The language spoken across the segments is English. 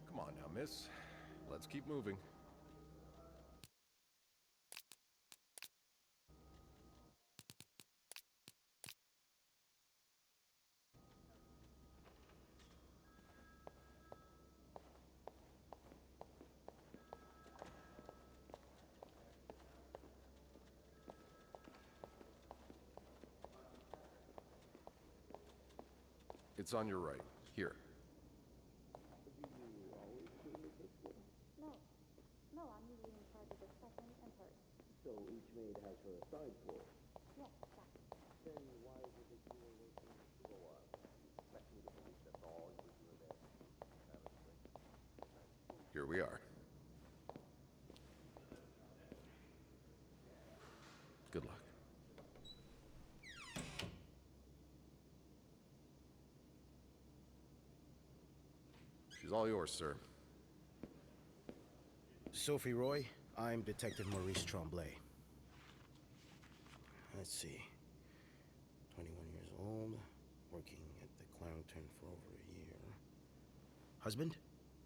Come on now, miss. Let's keep moving. It's on your right. Here. No. No, I'm usually in charge of the second and third. So each maid has her assigned floor. Yes, exactly. Then why is it that you were waiting for a while? You expect me to believe that's all you were doing there? Having a drink? Here we are. Good luck. She's all yours, sir. Sophie Roy, I'm Detective Maurice Tremblay. Let's see. 21 years old, working at the Clarendon for over a year. Husband?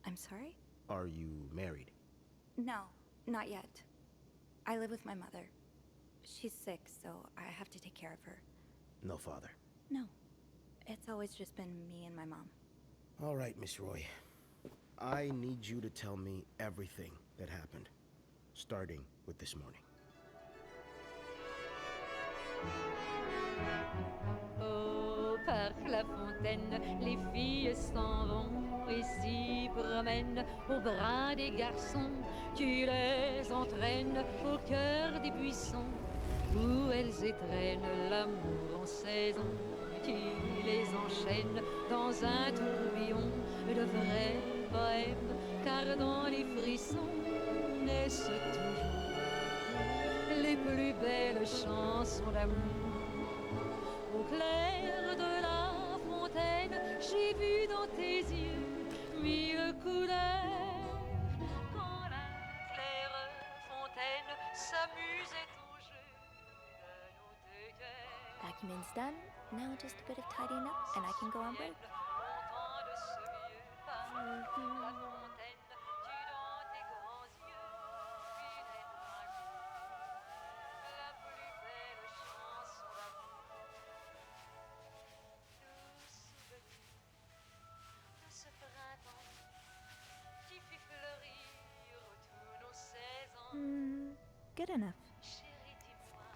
I'm sorry? Are you married? No, not yet. I live with my mother. She's sick, so I have to take care of her. No father. No. It's always just been me and my mom. All right, Miss Roy. I need you to tell me everything that happened, starting with this morning. Oh, par la fontaine, les filles s'en vont et s'y promènent au bras des garçons. Tu les entraînes au cœur des buissons où elles étrennent l'amour en saison. Tu les enchaînes dans un tourbillon de vrai poème, car dans les frissons naissent toujours les plus belles chansons d'amour. Au clair de la fontaine, j'ai vu dans tes yeux mille couleurs. Quand la claire fontaine s'amusait au jeu de nos deux cœurs. Document's done. Now just a bit of tidying up and I can go on break. Longtemps de ce vieux pas, la fontaine, tu dans tes grands yeux, finais un jour la plus belle chanson d'amour. Douce souvenir de ce printemps qui fit fleurir tous nos 16 ans. Good enough. Chérie, dis-moi,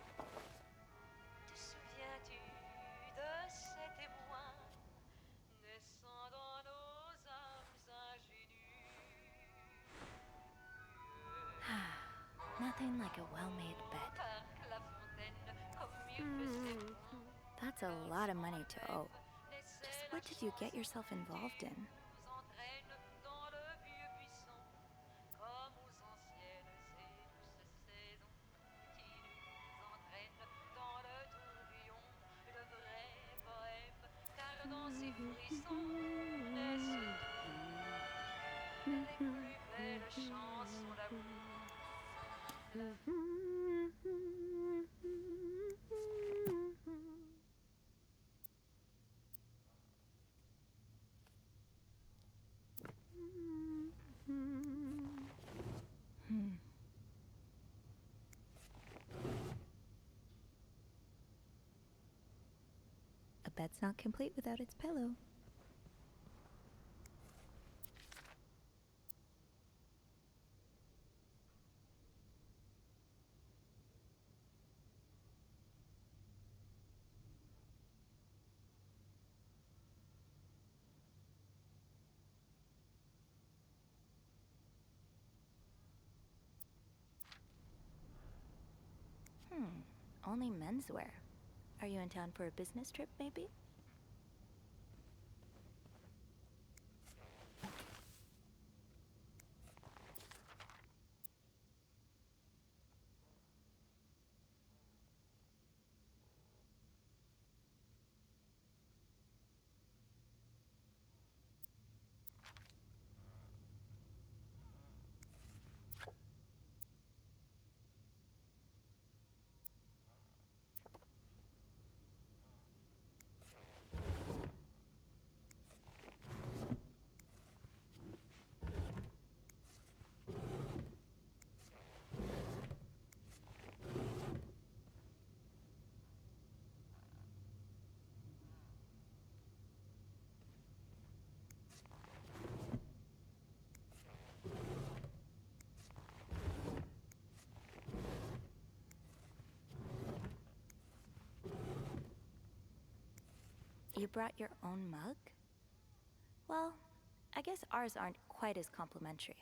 te souviens-tu de cet émoi naissant dans nos âmes ingénues? Nothing like a well-made bed. Parc la fontaine, comme il faisait point. That's a lot of money to owe. Just what did you get yourself involved in? Nous entraîne dans le vieux buisson, comme aux anciennes et douces saisons, qui nous entraîne dans le tourbillon de vrais poèmes, car dans ces frissons naissent toujours les plus belles chansons d'amour. A bed's not complete without its pillow. Only menswear. Are you in town for a business trip, maybe? You brought your own mug? Well, I guess ours aren't quite as complimentary.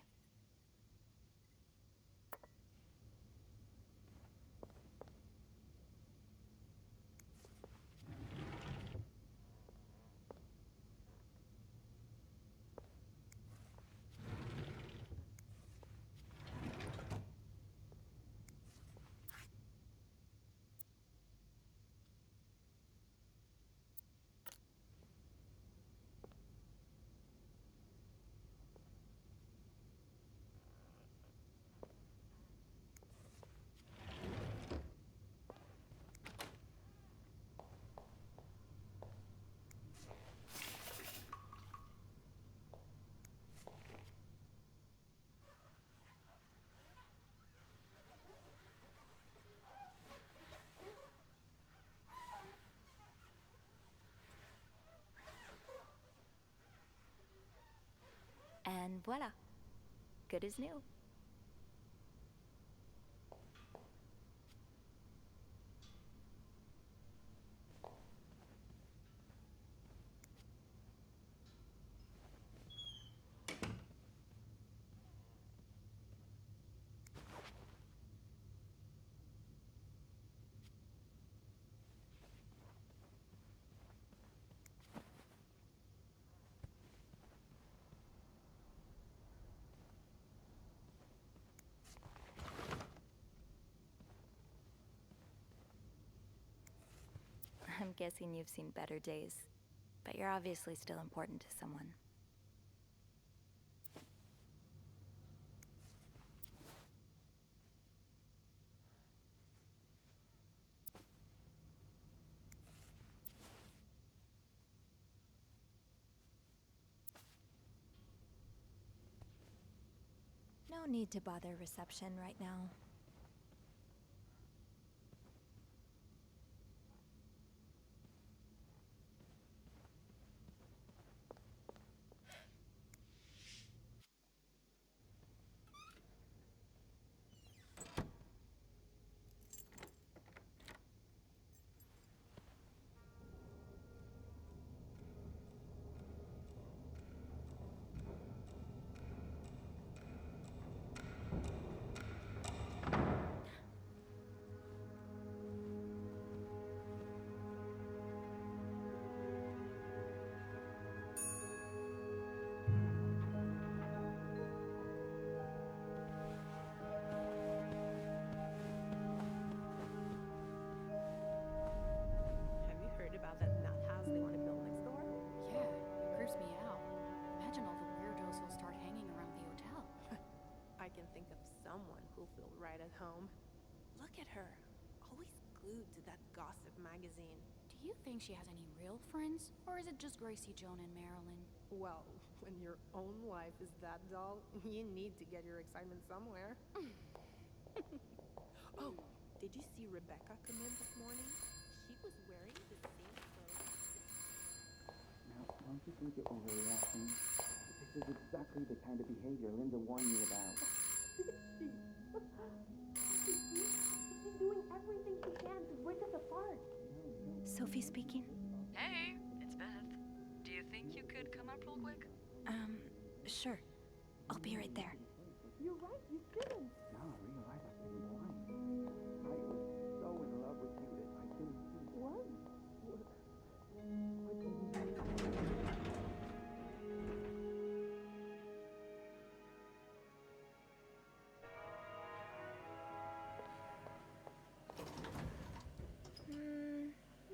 And voila. Good as new. I'm guessing you've seen better days, but you're obviously still important to someone. No need to bother reception right now. Have you heard about that nut house they want to build next door? Yeah, it creeps me out. Imagine all the weirdos who'll start hanging around the hotel. I can think of someone who'll feel right at home. Look at her, always glued to that gossip magazine. Do you think she has any real friends? Or is it just Gracie, Joan, and Marilyn? Well, when your own life is that dull, you need to get your excitement somewhere. Oh, did you see Rebecca come in this morning? She was wearing the same clothes. Now, don't you think you're overreacting? This is exactly the kind of behavior Linda warned me about. She's doing everything she can to break us apart. Sophie speaking? Hey, it's Beth. Do you think you could come up real quick? Sure. I'll be right there. You're right, you shouldn't. Now I realize I've been blind. I was so in love with you that I couldn't see. What? What did you do?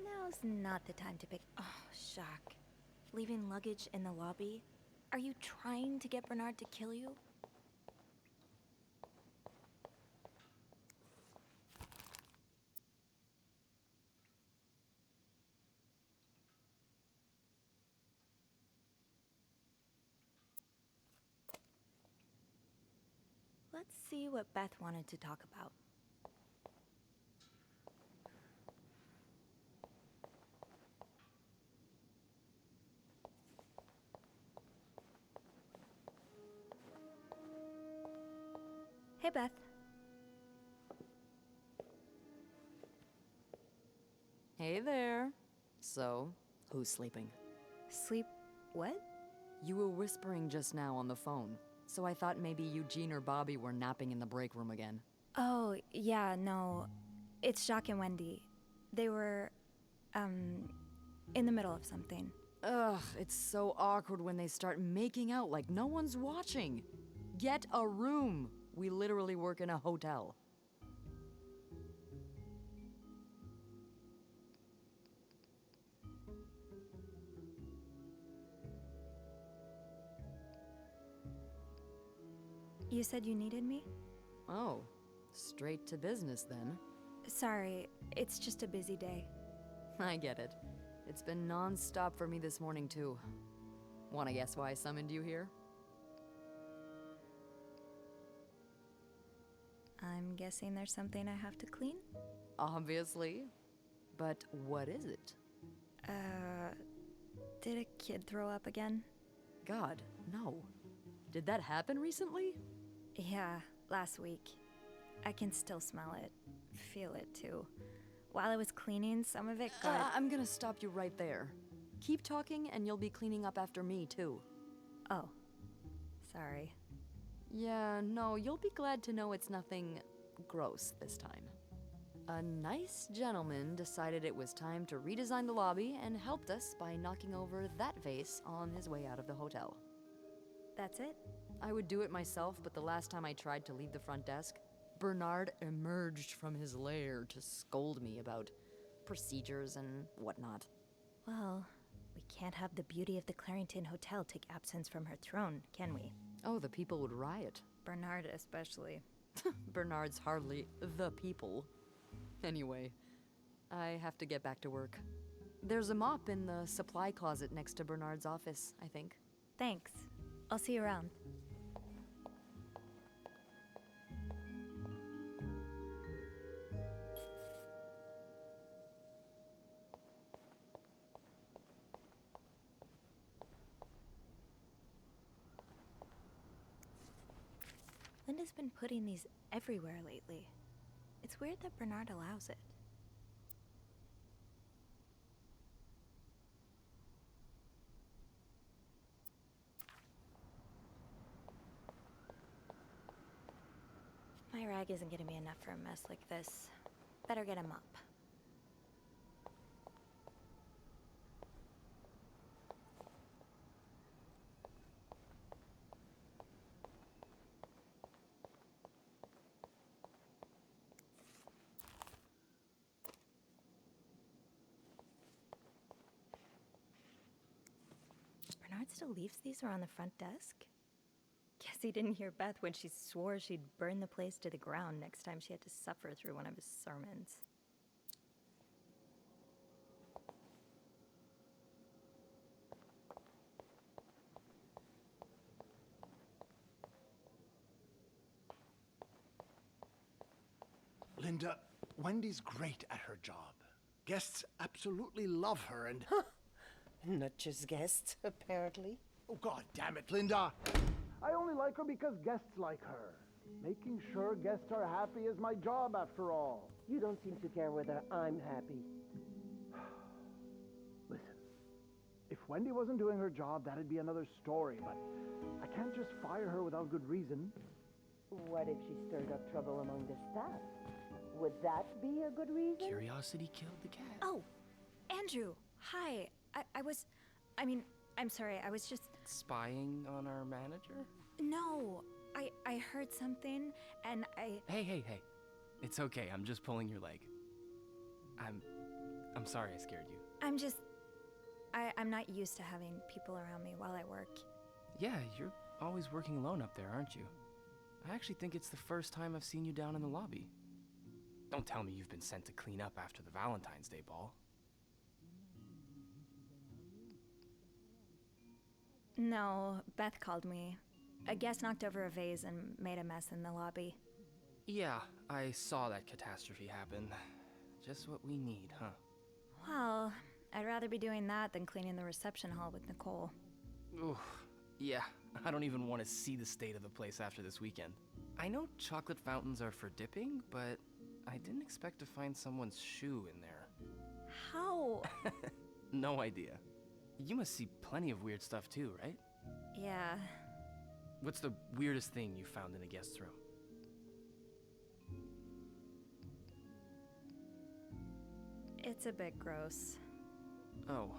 Now's not the time to pick. Oh, shock. Leaving luggage in the lobby? Are you trying to get Bernard to kill you? Let's see what Beth wanted to talk about. Hey, Beth. Hey there. So, Who's sleeping? Sleep. What? You were whispering just now on the phone, so I thought maybe Eugene or Bobby were napping in the break room again. Oh, yeah, no. It's Jacques and Wendy. They were, in the middle of something. Ugh, it's so awkward when they start making out like no one's watching. Get a room. We literally work in a hotel. You said you needed me? Oh, straight to business then. Sorry, it's just a busy day. I get it. It's been non-stop for me this morning too. Wanna guess why I summoned you here? I'm guessing there's something I have to clean? Obviously. But what is it? Did a kid throw up again? God, no. Did that happen recently? Yeah, last week. I can still smell it. Feel it too. While I was cleaning, some of it got... I'm gonna stop you right there. Keep talking and you'll be cleaning up after me too. Oh. Sorry. Yeah, no, you'll be glad to know it's nothing gross this time. A nice gentleman decided it was time to redesign the lobby and helped us by knocking over that vase on his way out of the hotel. That's it? I would do it myself, but the last time I tried to leave the front desk, Bernard emerged from his lair to scold me about procedures and whatnot. Well, we can't have the beauty of the Clarington Hotel take absence from her throne, can we? Oh, the people would riot. Bernard especially. Bernard's hardly the people. Anyway, I have to get back to work. There's a mop in the supply closet next to Bernard's office, I think. Thanks. I'll see you around. Linda's been putting these everywhere lately. It's weird that Bernard allows it. My rag isn't gonna be enough for a mess like this. Better get him up. Bernard still leaves these around the front desk? Guess he didn't hear Beth when she swore she'd burn the place to the ground next time she had to suffer through one of his sermons. Linda, Wendy's great at her job. Guests absolutely love her and... Not just guests, apparently. Oh, God damn it, Linda! I only like her because guests like her. Making sure guests are happy is my job, after all. You don't seem to care whether I'm happy. Listen, if Wendy wasn't doing her job, that'd be another story, but I can't just fire her without good reason. What if she stirred up trouble among the staff? Would that be a good reason? Curiosity killed the cat. Oh, Andrew, hi. I'm sorry, I was just... Spying on our manager? No, I heard something, and I... Hey. It's okay, I'm just pulling your leg. I'm sorry I scared you. I'm not used to having people around me while I work. Yeah, you're always working alone up there, aren't you? I actually think it's the first time I've seen you down in the lobby. Don't tell me you've been sent to clean up after the Valentine's Day ball. No, Beth called me. A guest knocked over a vase and made a mess in the lobby. Yeah, I saw that catastrophe happen. Just what we need, huh? Well, I'd rather be doing that than cleaning the reception hall with Nicole. Oof, yeah, I don't even want to see the state of the place after this weekend. I know chocolate fountains are for dipping, but I didn't expect to find someone's shoe in there. How? No idea. You must see plenty of weird stuff too, right? Yeah. What's the weirdest thing you found in a guest room? It's a bit gross. Oh.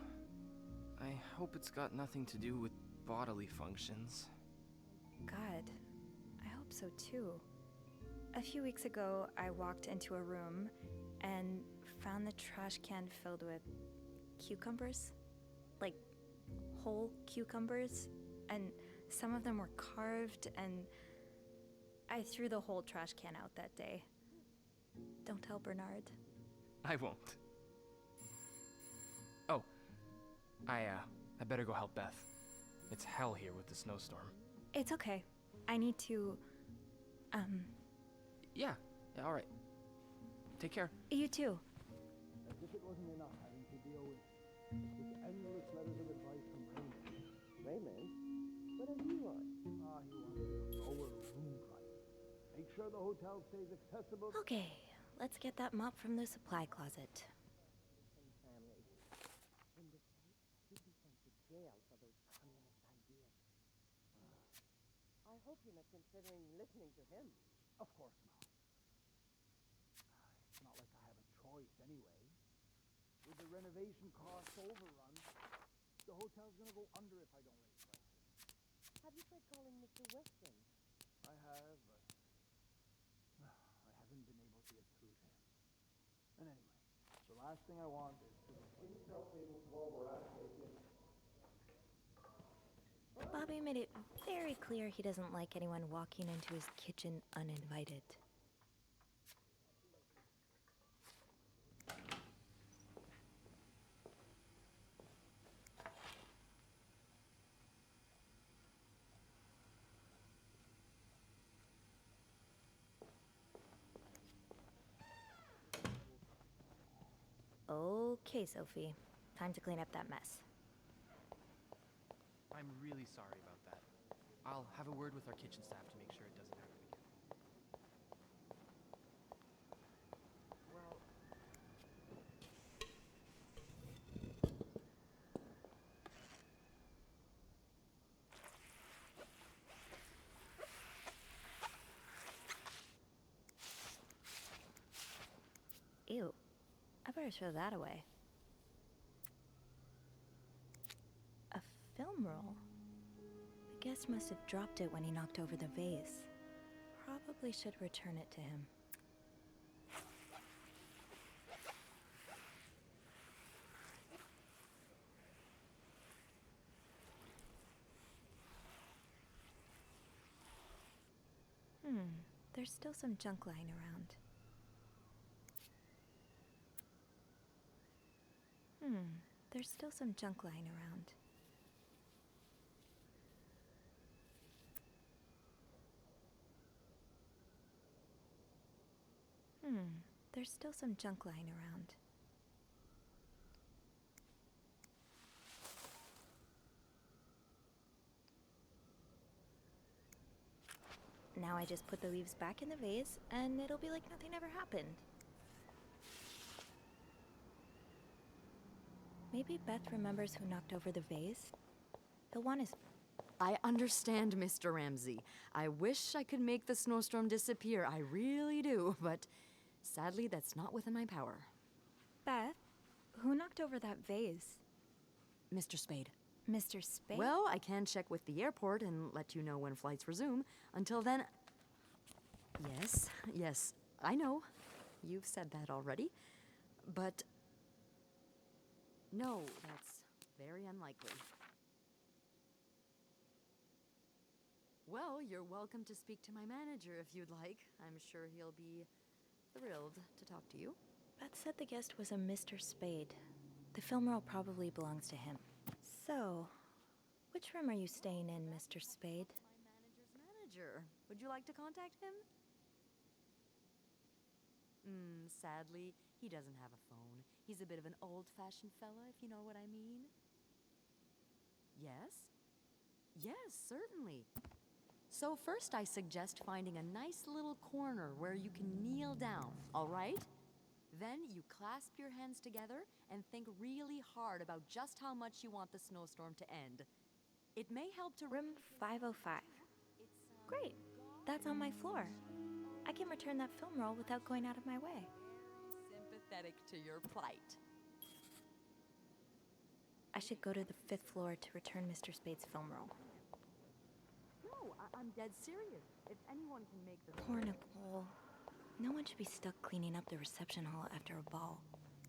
I hope it's got nothing to do with bodily functions. God, I hope so too. A few weeks ago, I walked into a room and found the trash can filled with cucumbers. Like, whole cucumbers. And some of them were carved, and I threw the whole trash can out that day. Don't tell Bernard. I won't. Oh. I better go help Beth. It's hell here with the snowstorm. It's okay. I need to, Yeah, alright. Take care. You too. As if it wasn't enough having to deal with endless letters of advice from Raymond. Raymond? What does he want? He wants to lower room prices. Make sure the hotel stays accessible. Okay, let's get that mop from the supply closet. Family. In the States, he'd be sent to jail for those communist ideas. I hope you're not considering listening to him. Of course not. It's not like I have a choice anyway. With the renovation costs overrun, the hotel's gonna go under if I don't raise prices. Have you tried calling Mr. Weston? I have, but I haven't been able to get through to him. And anyway, the last thing I want is to replace self-labeled Bobby made it very clear he doesn't like anyone walking into his kitchen uninvited. Okay, Sophie. Time to clean up that mess. I'm really sorry about that. I'll have a word with our kitchen staff to make sure it doesn't happen again. Ew. I better throw that away. A film roll. The guest must have dropped it when he knocked over the vase. Probably should return it to him. There's still some junk lying around. There's still some junk lying around. There's still some junk lying around. Now I just put the leaves back in the vase, and it'll be like nothing ever happened. Maybe Beth remembers who knocked over the vase. He'll want his... I understand, Mr. Ramsey. I wish I could make the snowstorm disappear. I really do, but sadly, that's not within my power. Beth, who knocked over that vase? Mr. Spade. Mr. Spade? Well, I can check with the airport and let you know when flights resume. Until then... Yes, I know. You've said that already. But... no, that's very unlikely. Well, you're welcome to speak to my manager if you'd like. I'm sure he'll be thrilled to talk to you. Beth said the guest was a Mr. Spade. The film roll probably belongs to him. So, which room are you staying in, Mr. Spade? My manager's manager. Would you like to contact him? Sadly, he doesn't have a phone. He's a bit of an old-fashioned fella, if you know what I mean. Yes? Yes, certainly. So first I suggest finding a nice little corner where you can kneel down, all right? Then you clasp your hands together and think really hard about just how much you want the snowstorm to end. It may help to Room 505. Great. That's on my floor. I can return that film roll without going out of my way. Sympathetic to your plight. I should go to the 5th floor to return Mr. Spade's film roll. No, I'm dead serious. If anyone can make the... Poor Nicole. No one should be stuck cleaning up the reception hall after a ball,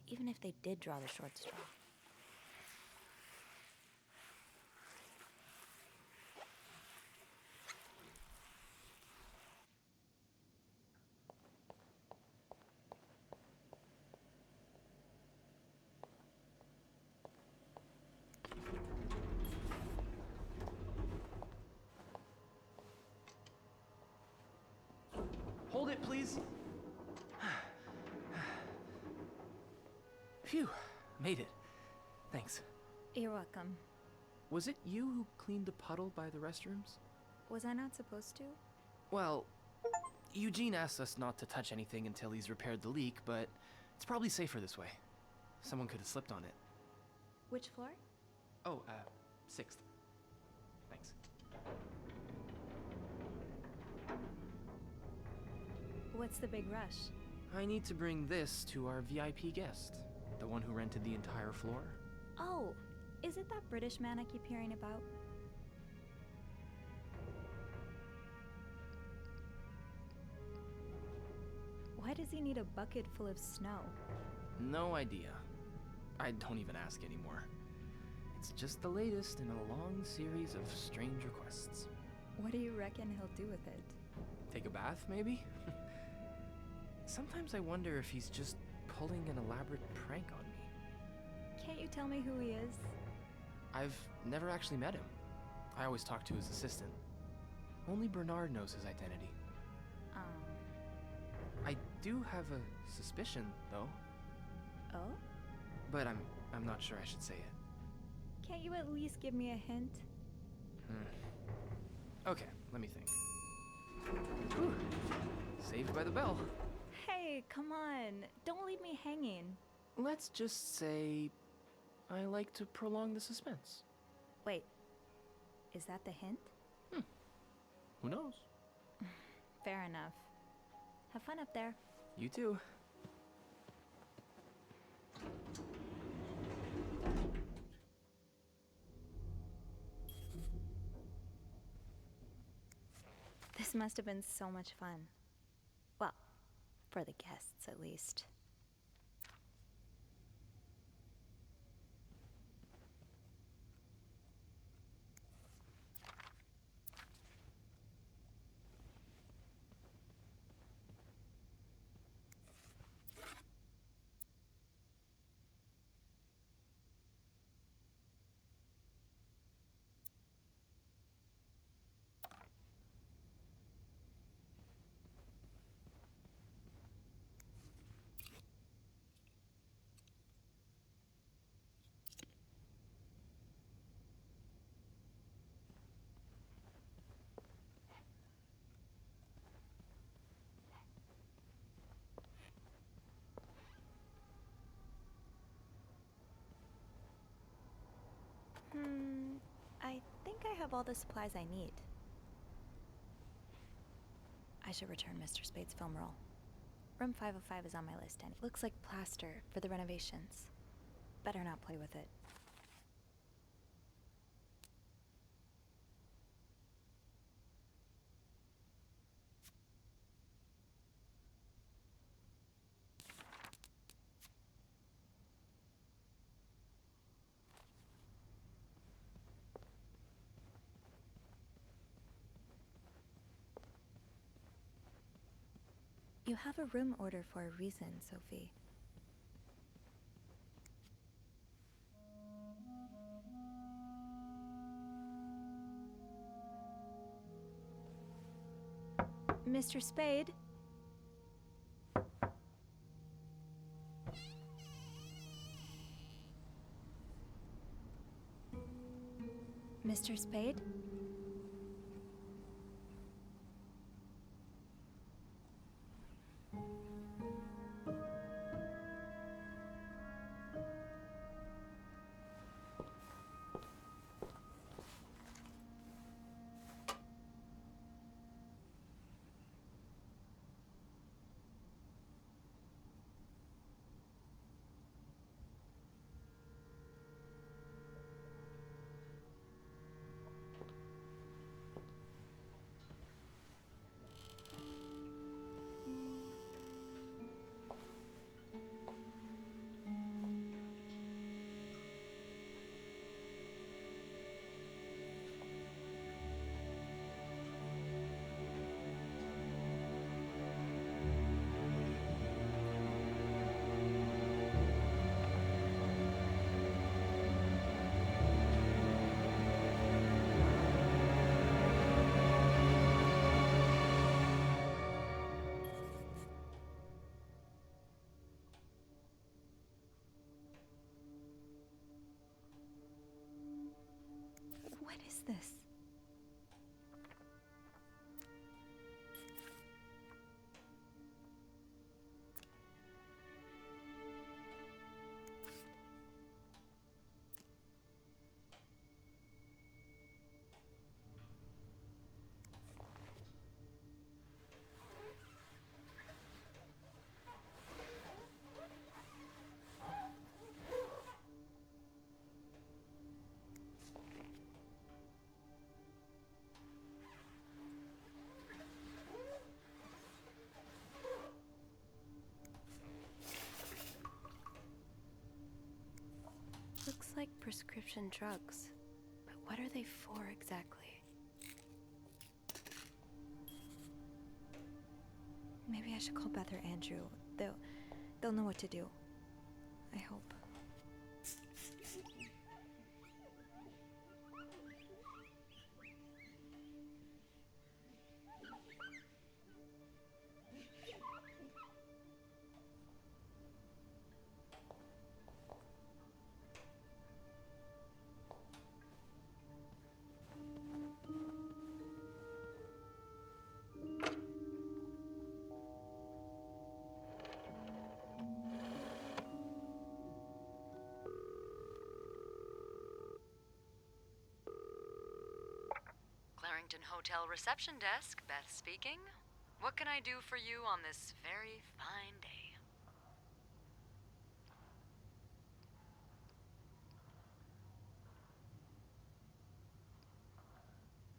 even if they did draw the short straw. Hold it, please. Phew, made it. Thanks. You're welcome. Was it you who cleaned the puddle by the restrooms? Was I not supposed to? Well, Eugene asked us not to touch anything until he's repaired the leak, but it's probably safer this way. Someone could have slipped on it. Which floor? Oh, 6th. Thanks. What's the big rush? I need to bring this to our VIP guest, the one who rented the entire floor. Oh, is it that British man I keep hearing about? Why does he need a bucket full of snow? No idea. I don't even ask anymore. It's just the latest in a long series of strange requests. What do you reckon he'll do with it? Take a bath, maybe? Sometimes I wonder if he's just pulling an elaborate prank on me. Can't you tell me who he is? I've never actually met him. I always talk to his assistant. Only Bernard knows his identity. I do have a suspicion, though. Oh? But I'm not sure I should say it. Can't you at least give me a hint? Okay, let me think. Whew. Saved by the bell. Hey, come on. Don't leave me hanging. Let's just say I like to prolong the suspense. Wait, is that the hint? Who knows? Fair enough. Have fun up there. You too. This must have been so much fun. Well, for the guests, at least. I think I have all the supplies I need. I should return Mr. Spade's film roll. Room 505 is on my list, and it looks like plaster for the renovations. Better not play with it. You have a room order for a reason, Sophie. Mr. Spade? Mr. Spade? this? Looks like prescription drugs. But what are they for exactly? Maybe I should call Beth or Andrew. They'll know what to do. I hope. Clarington Hotel reception desk, Beth speaking. What can I do for you on this very fine day?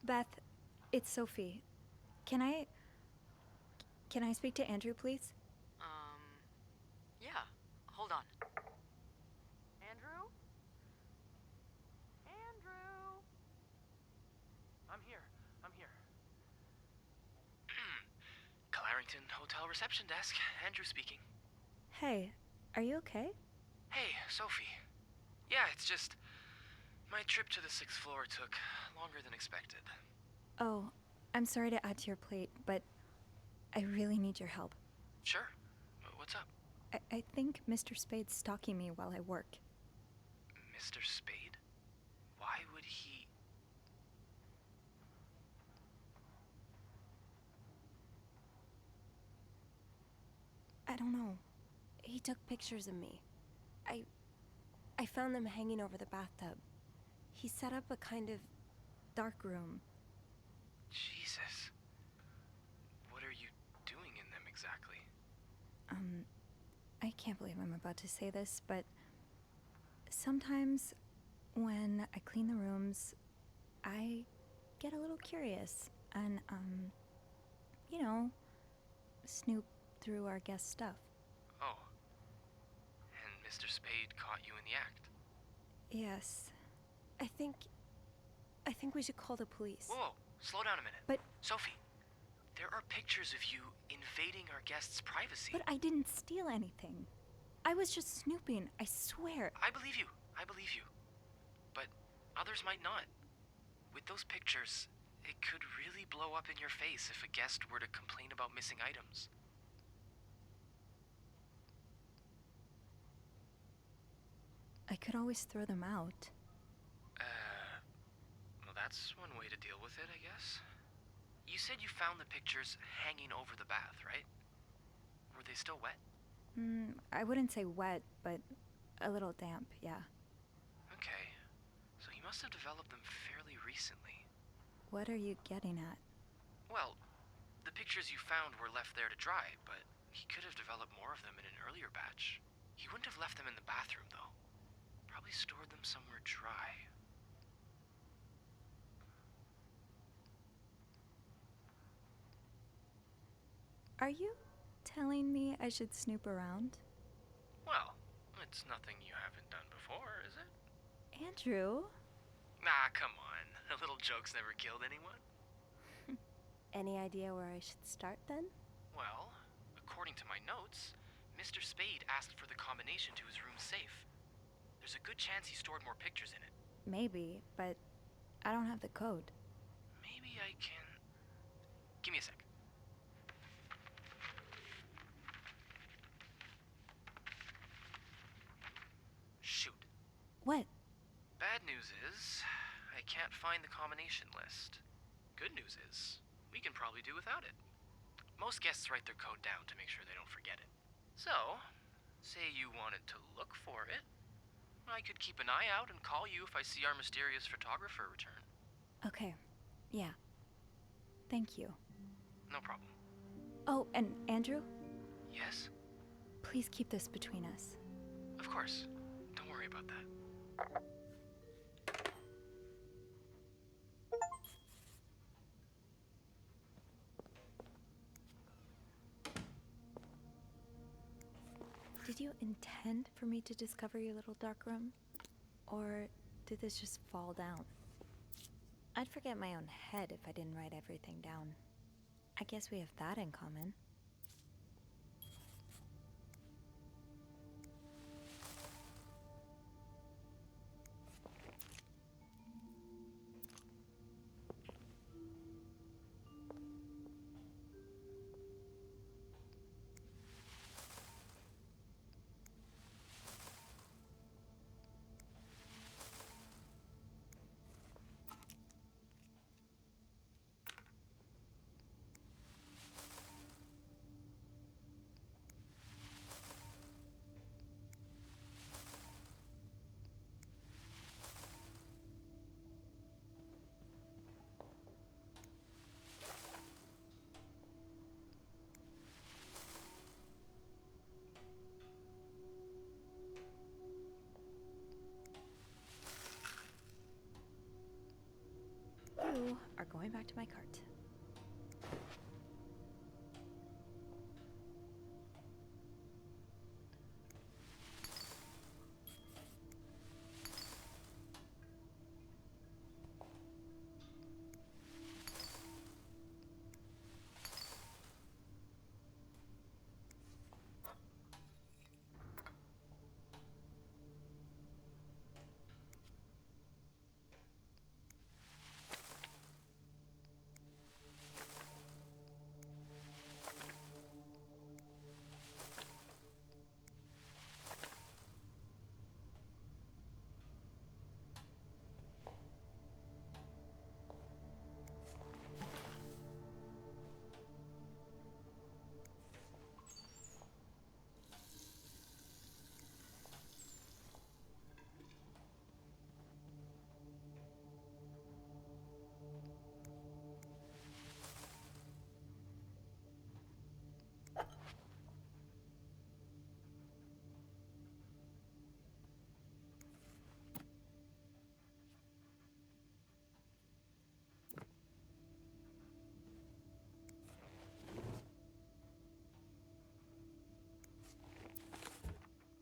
Beth, it's Sophie. Can I speak to Andrew, please? Yeah. Hold on. Andrew? Andrew? I'm here. Clarington Hotel reception desk. Andrew speaking. Hey, are you okay? Hey, Sophie. Yeah, it's just... my trip to the 6th floor took longer than expected. Oh, I'm sorry to add to your plate, but I really need your help. Sure. What's up? I think Mr. Spade's stalking me while I work. Mr. Spade? Why would he... I don't know. He took pictures of me. I found them hanging over the bathtub. He set up a kind of dark room. Jesus. What are you doing in them exactly? I can't believe I'm about to say this, but sometimes when I clean the rooms, I get a little curious and, snoop through our guest stuff. Oh. And Mr. Spade caught you in the act? Yes. I think we should call the police. Whoa, slow down a minute. But... Sophie, there are pictures of you invading our guests' privacy. But I didn't steal anything. I was just snooping, I swear. I believe you. But others might not. With those pictures, it could really blow up in your face if a guest were to complain about missing items. I could always throw them out. Well, that's one way to deal with it, I guess. You said you found the pictures hanging over the bath, right? Were they still wet? I wouldn't say wet, but a little damp, yeah. Okay. So he must have developed them fairly recently. What are you getting at? Well, the pictures you found were left there to dry, but he could have developed more of them in an earlier batch. He wouldn't have left them in the bathroom, though. Probably stored them somewhere dry. Are you telling me I should snoop around? Well, it's nothing you haven't done before, is it? Andrew? Nah, come on. A little joke's never killed anyone. Any idea where I should start then? Well, according to my notes, Mr. Spade asked for the combination to his room's safe. There's a good chance he stored more pictures in it. Maybe, but I don't have the code. Maybe I can... Give me a sec. Shoot. What? Bad news is, I can't find the combination list. Good news is, we can probably do without it. Most guests write their code down to make sure they don't forget it. So, say you wanted to look for it. I could keep an eye out and call you if I see our mysterious photographer return. Okay, yeah. Thank you. No problem. Oh, and Andrew? Yes? Please keep this between us. Of course. Don't worry about that. Did you intend for me to discover your little dark room? Or did this just fall down? I'd forget my own head if I didn't write everything down. I guess we have that in common. You are going back to my cart.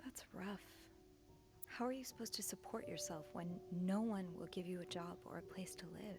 That's rough. How are you supposed to support yourself when no one will give you a job or a place to live?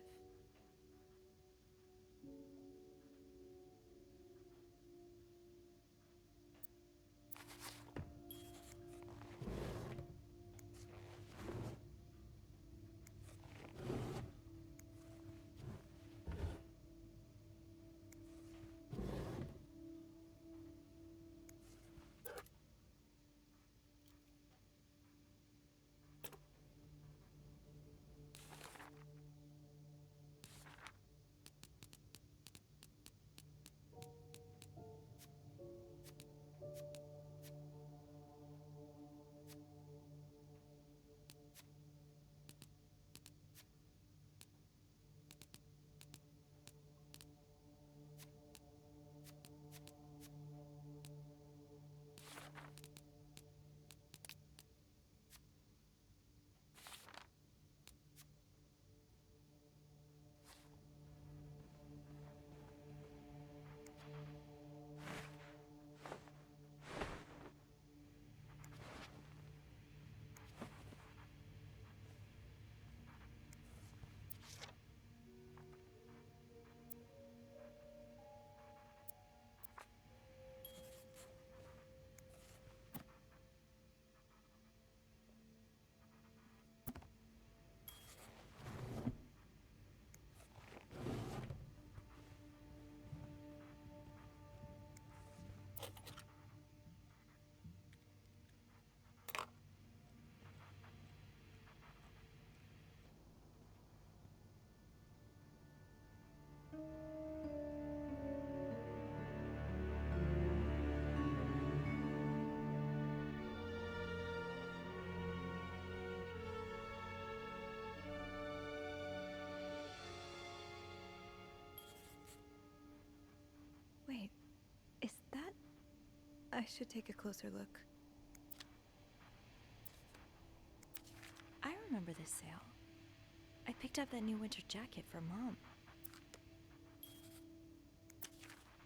I should take a closer look. I remember this sale. I picked up that new winter jacket for Mom.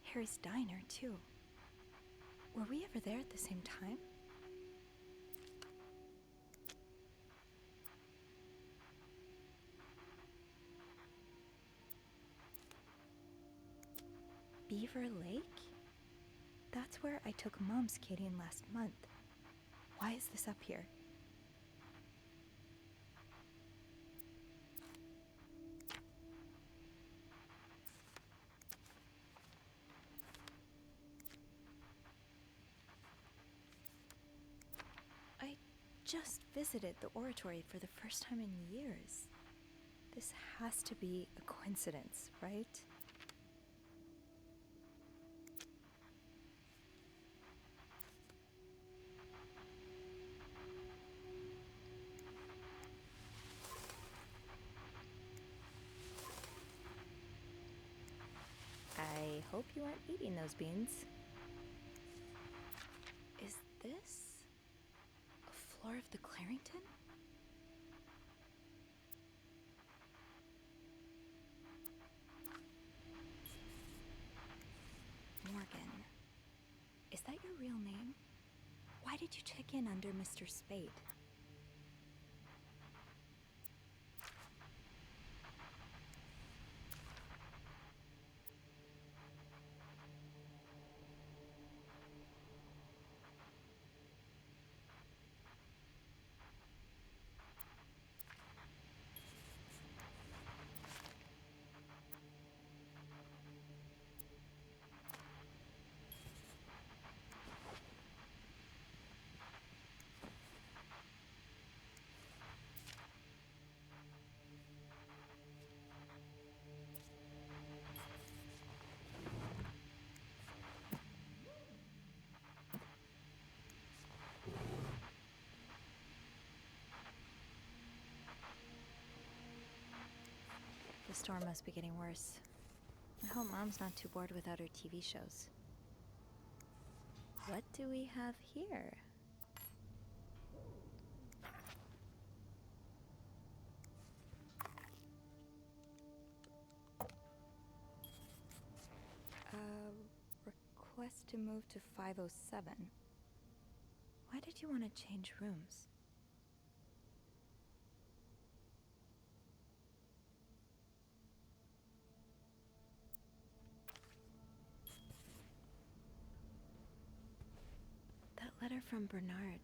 Harry's diner, too. Were we ever there at the same time? Beaver Lake? That's where I took Mom skating last month. Why is this up here? I just visited the oratory for the first time in years. This has to be a coincidence, right? I hope you aren't eating those beans. Is this a floor of the Clarington? Morgan, is that your real name? Why did you check in under Mr. Spade? The storm must be getting worse. I hope Mom's not too bored without her TV shows. What do we have here? Request to move to 507. Why did you want to change rooms? That letter from Bernard.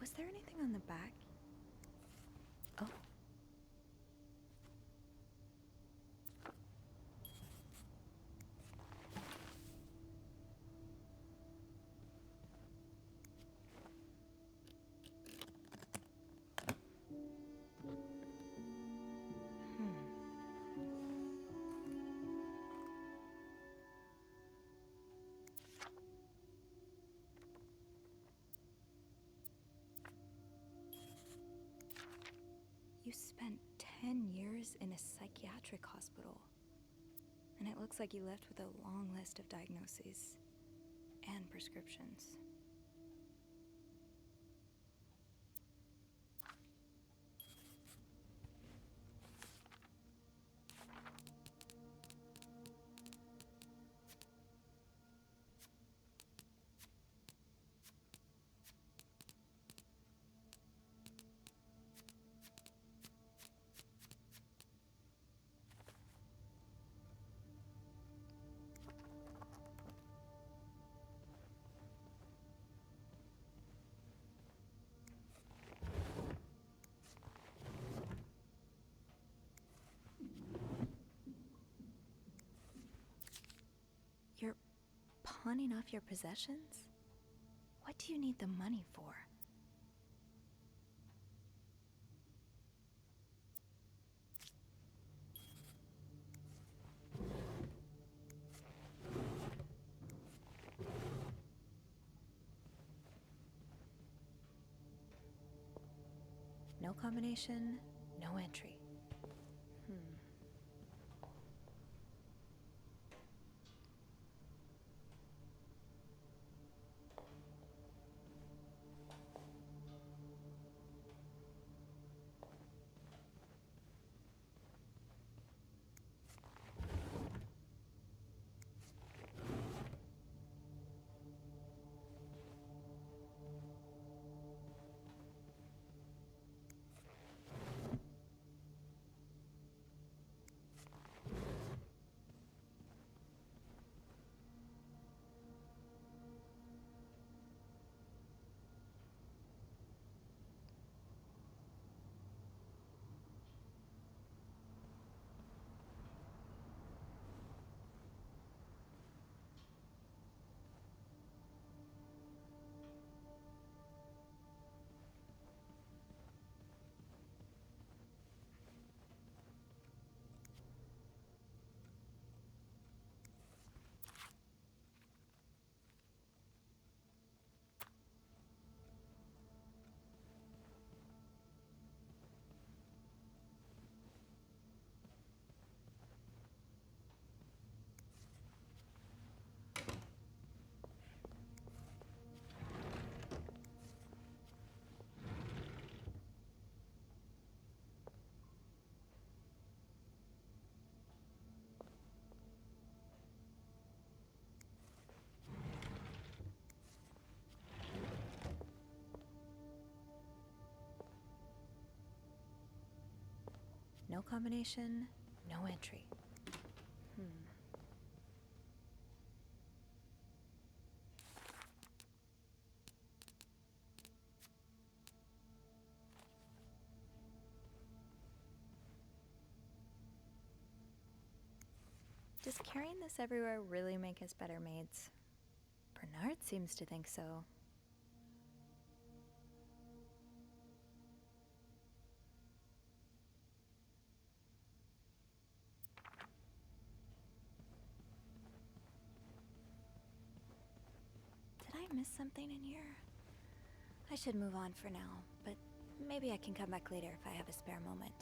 Was there anything on the back? Oh. You spent 10 years in a psychiatric hospital. And it looks like you left with a long list of diagnoses and prescriptions. You're pawning off your possessions? What do you need the money for? No combination, no entry. No combination, no entry. Does carrying this everywhere really make us better maids? Bernard seems to think so. Did I miss something in here? I should move on for now, but maybe I can come back later if I have a spare moment.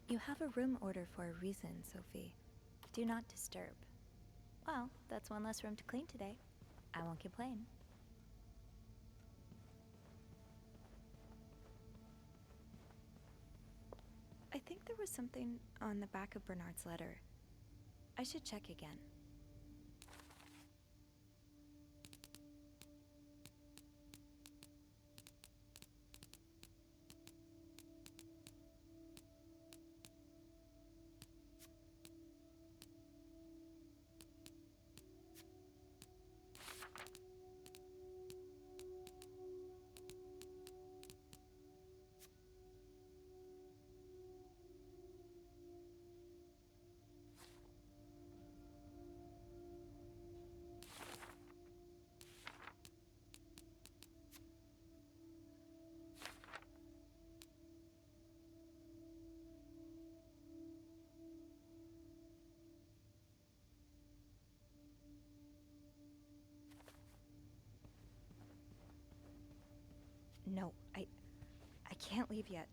You have a room order for a reason, Sophie. Do not disturb. Well, that's one less room to clean today. I won't complain. I think there was something on the back of Bernard's letter. I should check again. No, I can't leave yet.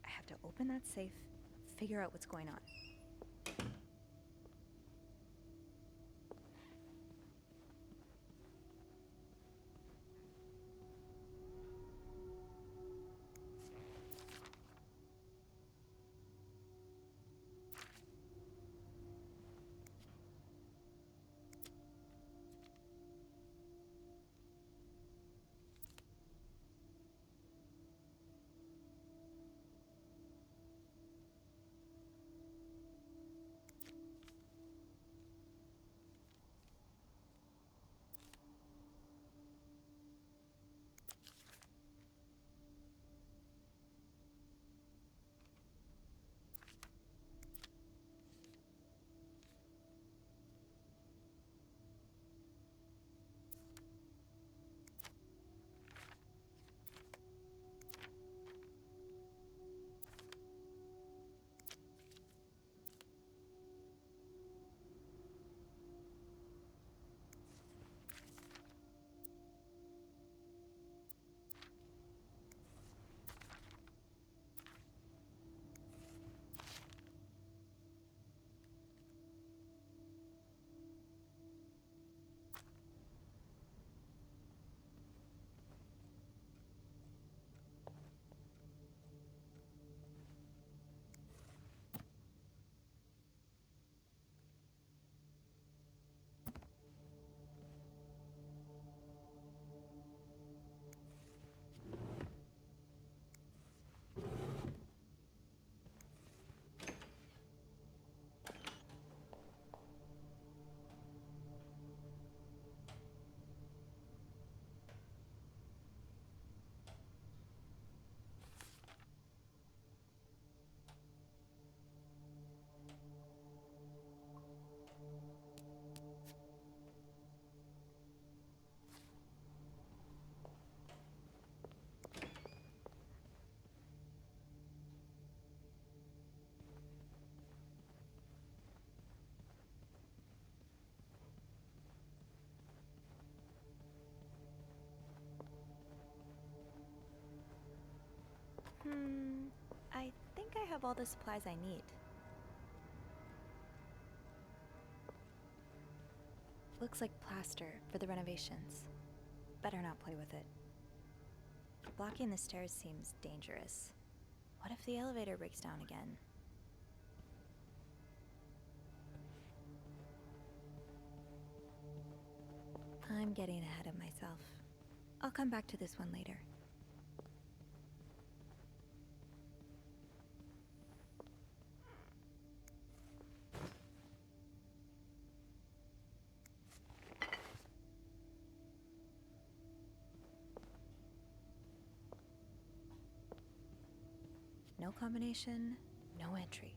I have to open that safe, figure out what's going on. I think I have all the supplies I need. Looks like plaster for the renovations. Better not play with it. Blocking the stairs seems dangerous. What if the elevator breaks down again? I'm getting ahead of myself. I'll come back to this one later. No combination, no entry.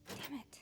Damn it.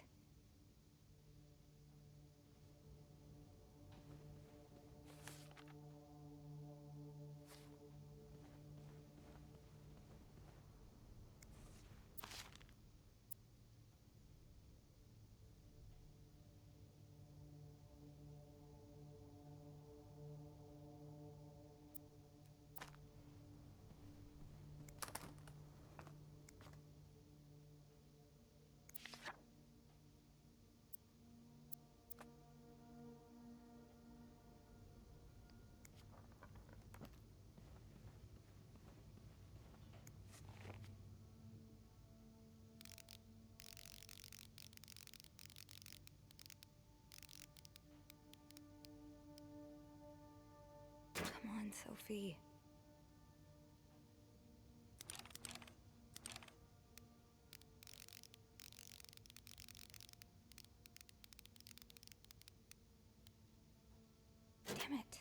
Come on, Sophie. Damn it.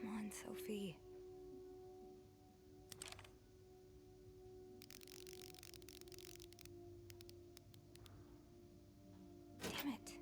Come on, Sophie. Damn it.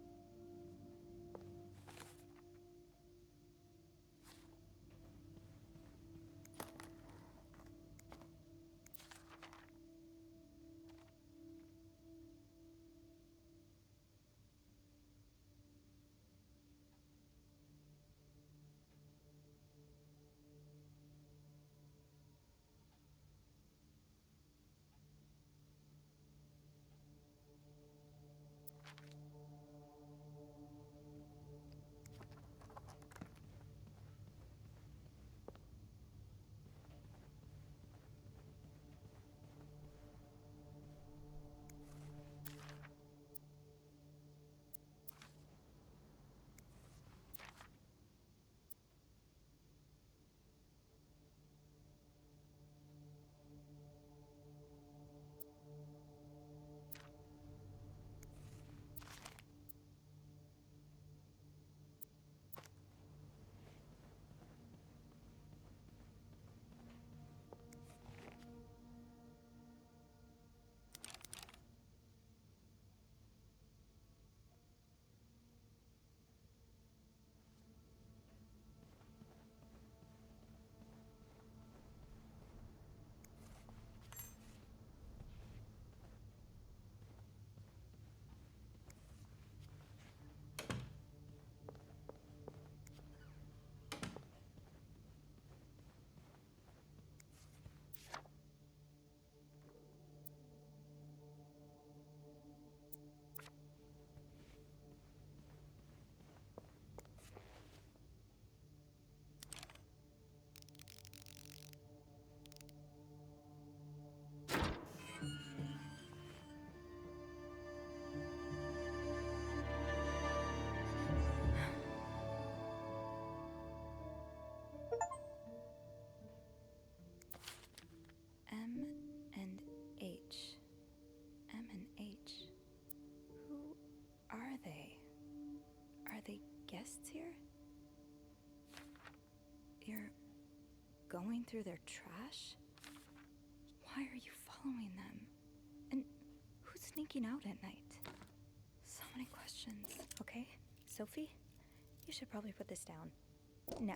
guests here? You're going through their trash? Why are you following them? And who's sneaking out at night? So many questions. Okay, Sophie, you should probably put this down. Now.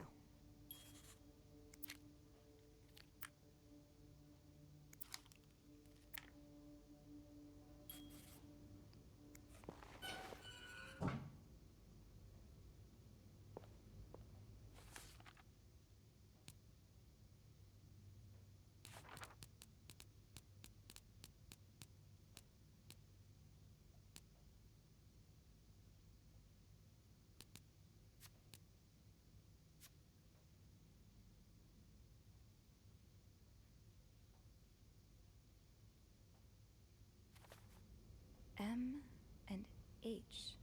M and H.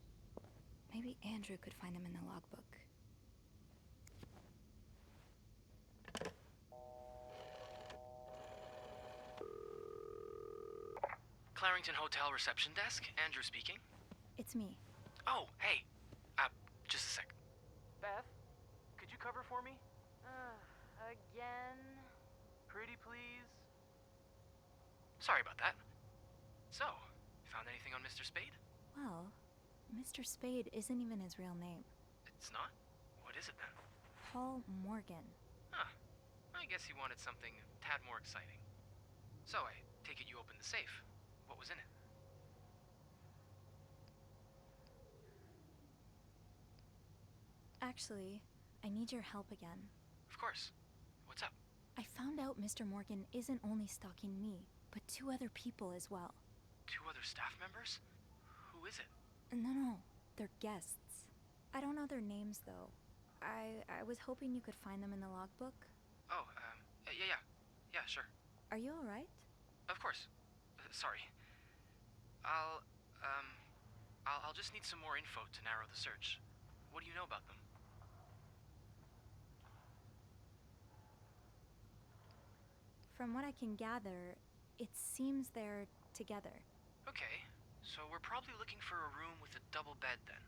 Maybe Andrew could find them in the logbook. Clarington Hotel reception desk, Andrew speaking. It's me. Oh, hey. Just a sec. Beth, could you cover for me? Again? Pretty please? Sorry about that. So, found anything on Mr. Spade? Well, Mr. Spade isn't even his real name. It's not? What is it then? Paul Morgan. Huh. I guess he wanted something a tad more exciting. So, I take it you opened the safe. What was in it? Actually, I need your help again. Of course. What's up? I found out Mr. Morgan isn't only stalking me, but 2 other people as well. 2 other staff members? Who is it? No, they're guests. I don't know their names, though. I was hoping you could find them in the logbook. Oh, yeah, sure. Are you alright? Of course. Sorry. I'll just need some more info to narrow the search. What do you know about them? From what I can gather, it seems they're together. Okay, so we're probably looking for a room with a double bed then.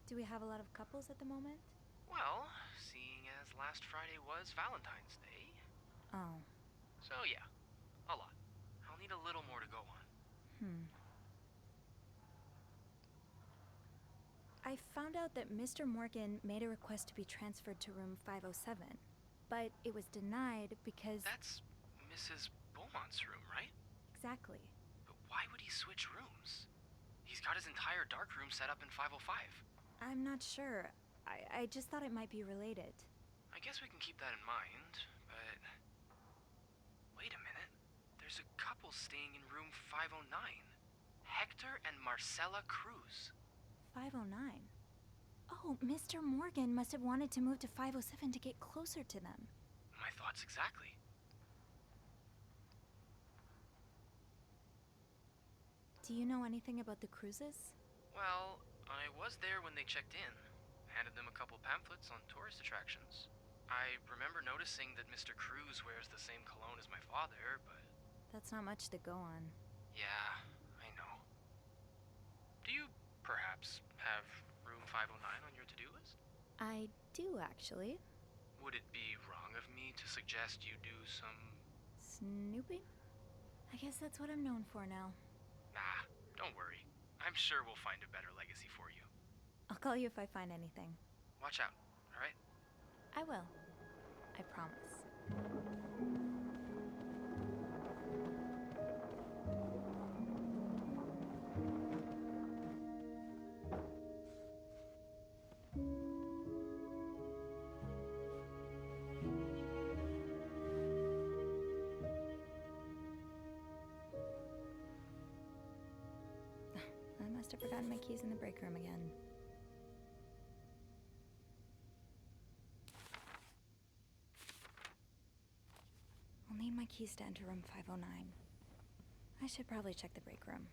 Do we have a lot of couples at the moment? Well, seeing as last Friday was Valentine's Day. Oh. So yeah, a lot. I'll need a little more to go on. I found out that Mr. Morgan made a request to be transferred to room 507, but it was denied because... That's Mrs. Beaumont's room, right? Exactly. But why would he switch rooms? He's got his entire dark room set up in 505. I'm not sure. I just thought it might be related. I guess we can keep that in mind, but... Wait a minute. There's a couple staying in room 509. Hector and Marcella Cruz. 509? Oh, Mr. Morgan must have wanted to move to 507 to get closer to them. My thoughts exactly. Do you know anything about the Cruzes? Well, I was there when they checked in. Handed them a couple pamphlets on tourist attractions. I remember noticing that Mr. Cruz wears the same cologne as my father, but... That's not much to go on. Yeah, I know. Do you perhaps have room 509 on your to-do list? I do, actually. Would it be wrong of me to suggest you do some... Snooping? I guess that's what I'm known for now. Nah, don't worry. I'm sure we'll find a better legacy for you. I'll call you if I find anything. Watch out, alright? I will. I promise. I must have forgotten my keys in the break room again. I'll need my keys to enter room 509. I should probably check the break room.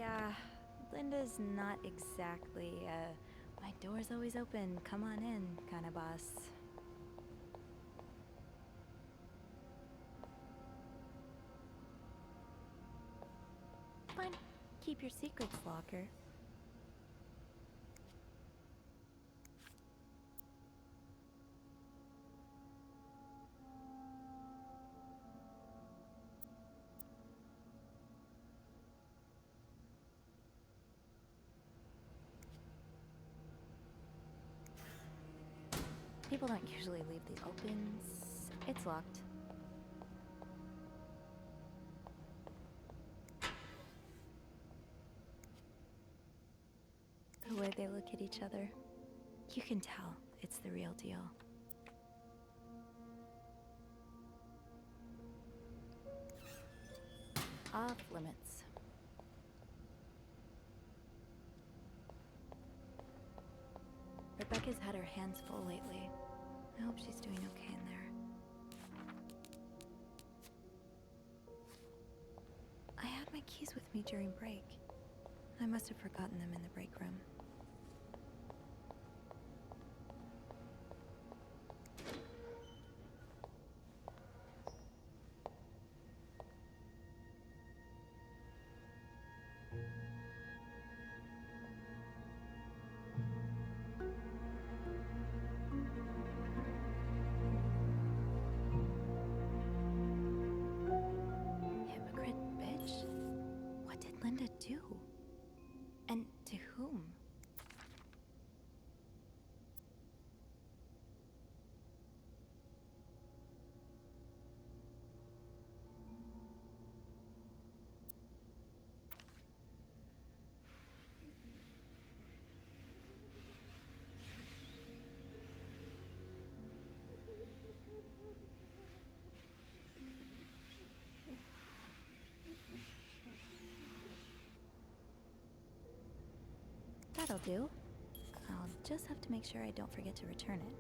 Yeah, Linda's not exactly my door's always open, come on in kind of boss. Fine, keep your secrets, locker. People don't usually leave these open. It's locked. The way they look at each other, you can tell it's the real deal. Off limits. Rebecca's had her hands full lately. I hope she's doing okay in there. I had my keys with me during break. I must have forgotten them in the break room. Hypocrite bitch? What did Linda do? And to whom? That'll do. I'll just have to make sure I don't forget to return it.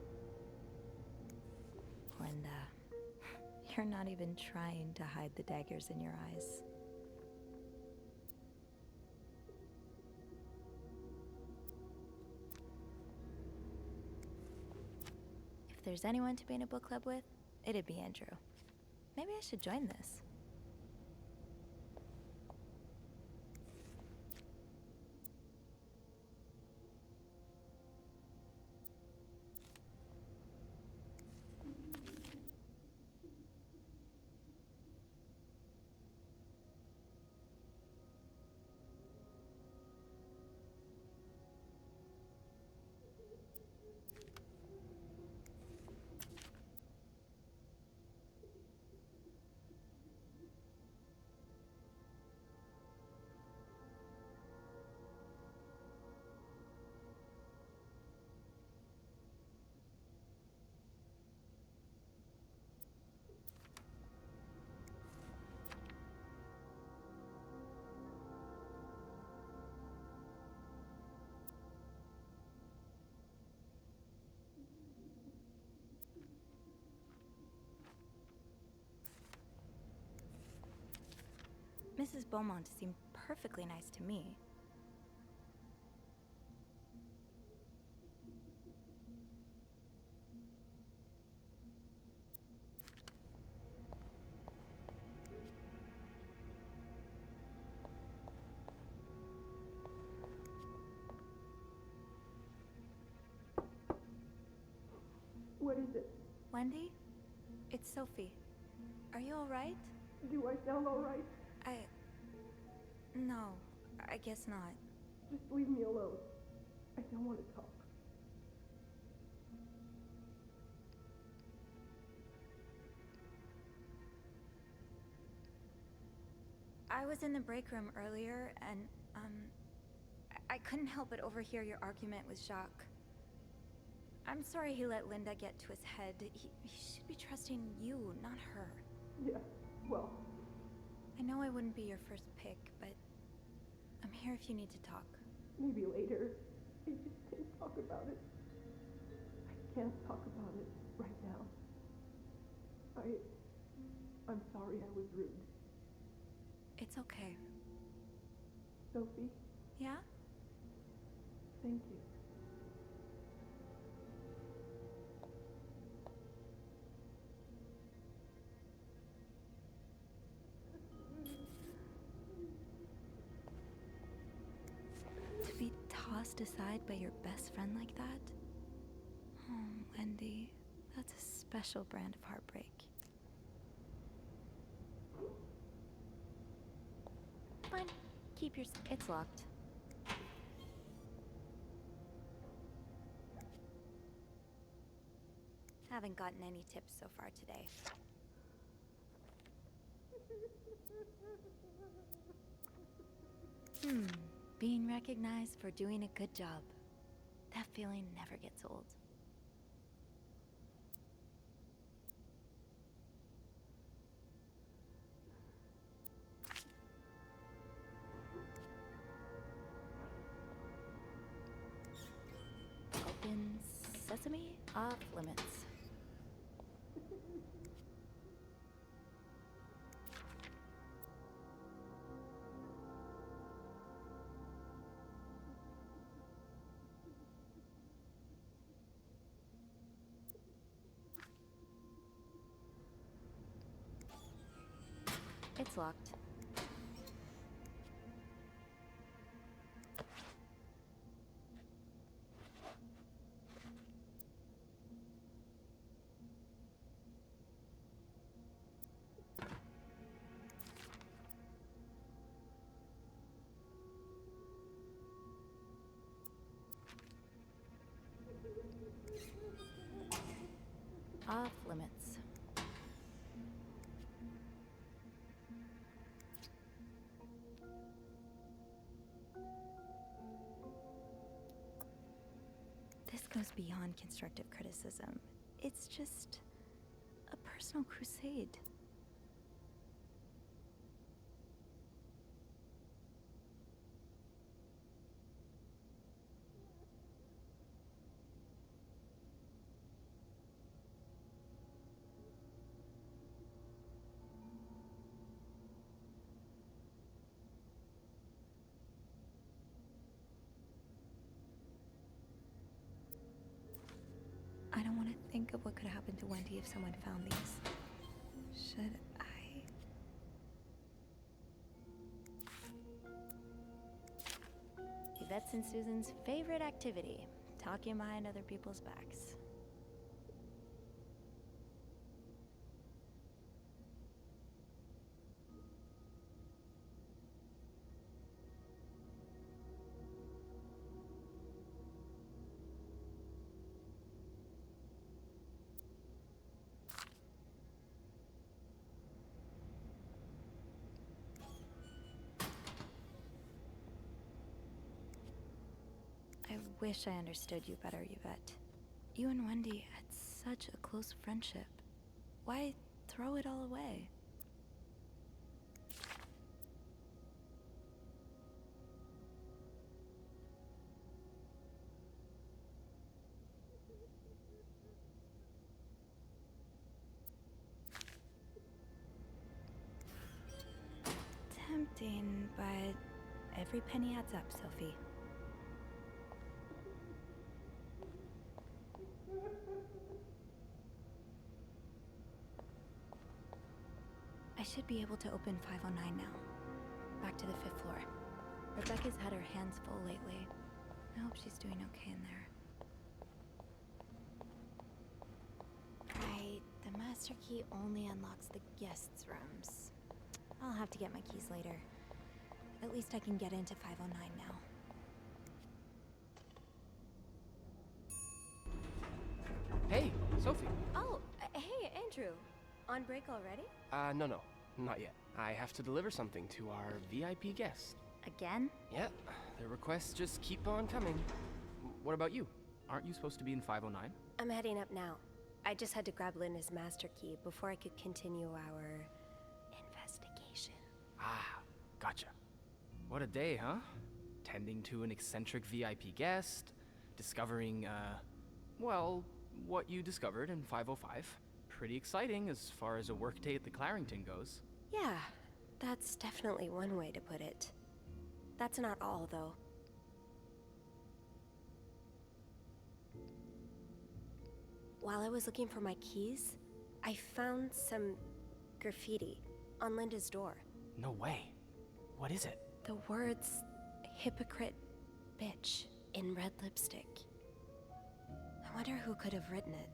Linda, you're not even trying to hide the daggers in your eyes. If there's anyone to be in a book club with, it'd be Andrew. Maybe I should join this. Mrs. Beaumont seemed perfectly nice to me. What is it? Wendy? It's Sophie. Are you alright? Do I sound alright? No, I guess not. Just leave me alone. I don't want to talk. I was in the break room earlier, and, I couldn't help but overhear your argument with Jacques. I'm sorry he let Linda get to his head. He should be trusting you, not her. Yeah, well... I know I wouldn't be your first pick, but I'm here if you need to talk. Maybe later. I just can't talk about it. I can't talk about it right now. I'm sorry I was rude. It's okay. Sophie, Yeah? thank you. To be tossed aside by your best friend like that? Oh, Wendy, that's a special brand of heartbreak. Fine, keep your. It's locked. Haven't gotten any tips so far today. Being recognized for doing a good job. That feeling never gets old. Open sesame, off limits. It's locked. Off limits. This goes beyond constructive criticism. It's just a personal crusade. I don't want to think of what could happen to Wendy if someone found these. Should I? Yvette's and Susan's favorite activity, talking behind other people's backs. I wish I understood you better, Yvette. You and Wendy had such a close friendship. Why throw it all away? Tempting, but every penny adds up, Sophie. I should be able to open 509 now. Back to the 5th floor. Rebecca's had her hands full lately. I hope she's doing okay in there. Right, the master key only unlocks the guests' rooms. I'll have to get my keys later. At least I can get into 509 now. Hey, Sophie. Oh, hey, Andrew. On break already? No, not yet. I have to deliver something to our VIP guest. Again? Yep, the requests just keep on coming. What about you? Aren't you supposed to be in 509? I'm heading up now. I just had to grab Linda's master key before I could continue our investigation. Ah, gotcha. What a day, huh? Tending to an eccentric VIP guest, discovering, well, what you discovered in 505. Pretty exciting as far as a workday at the Clarington goes. Yeah, that's definitely one way to put it. That's not all, though. While I was looking for my keys, I found some graffiti on Linda's door. No way. What is it? The words, hypocrite bitch, in red lipstick. I wonder who could have written it.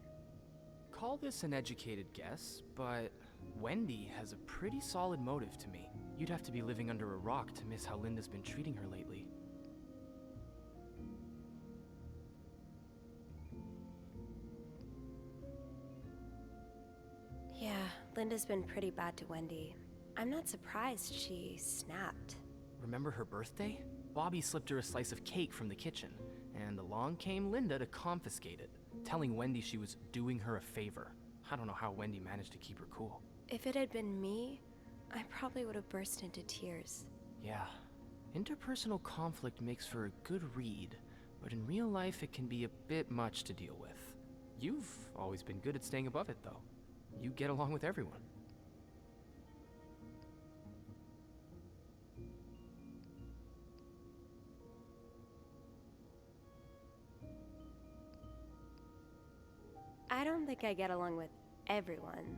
Call this an educated guess, but Wendy has a pretty solid motive to me. You'd have to be living under a rock to miss how Linda's been treating her lately. Yeah, Linda's been pretty bad to Wendy. I'm not surprised she snapped. Remember her birthday? Bobby slipped her a slice of cake from the kitchen, and along came Linda to confiscate it, telling Wendy she was doing her a favor. I don't know how Wendy managed to keep her cool. If it had been me, I probably would have burst into tears. Yeah, interpersonal conflict makes for a good read, but in real life it can be a bit much to deal with. You've always been good at staying above it, though. You get along with everyone. I don't think I get along with everyone,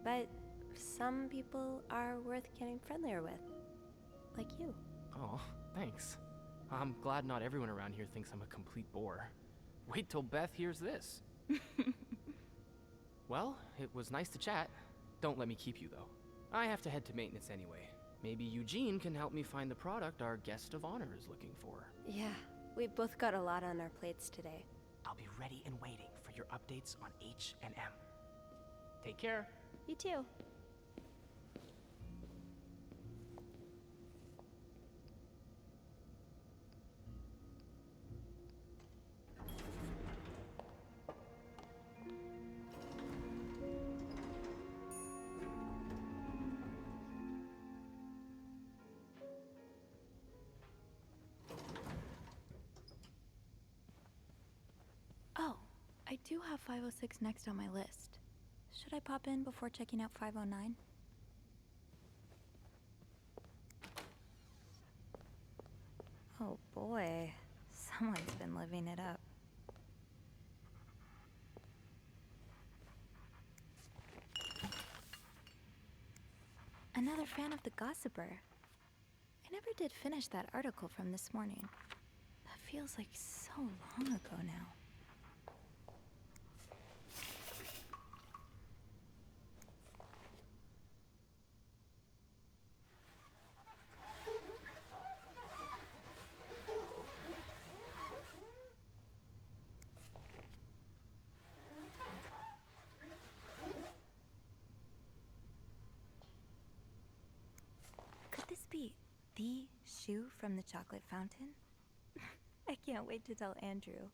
but some people are worth getting friendlier with. Like you. Oh, thanks. I'm glad not everyone around here thinks I'm a complete bore. Wait till Beth hears this. Well, it was nice to chat. Don't let me keep you, though. I have to head to maintenance anyway. Maybe Eugene can help me find the product our guest of honor is looking for. Yeah, we've both got a lot on our plates today. I'll be ready and waiting for your updates on H&M. Take care. You too. Oh, I do have 506 next on my list. Should I pop in before checking out 509? Oh boy, someone's been living it up. Another fan of The Gossiper. I never did finish that article from this morning. That feels like so long ago now. Could this be the shoe from the chocolate fountain? I can't wait to tell Andrew.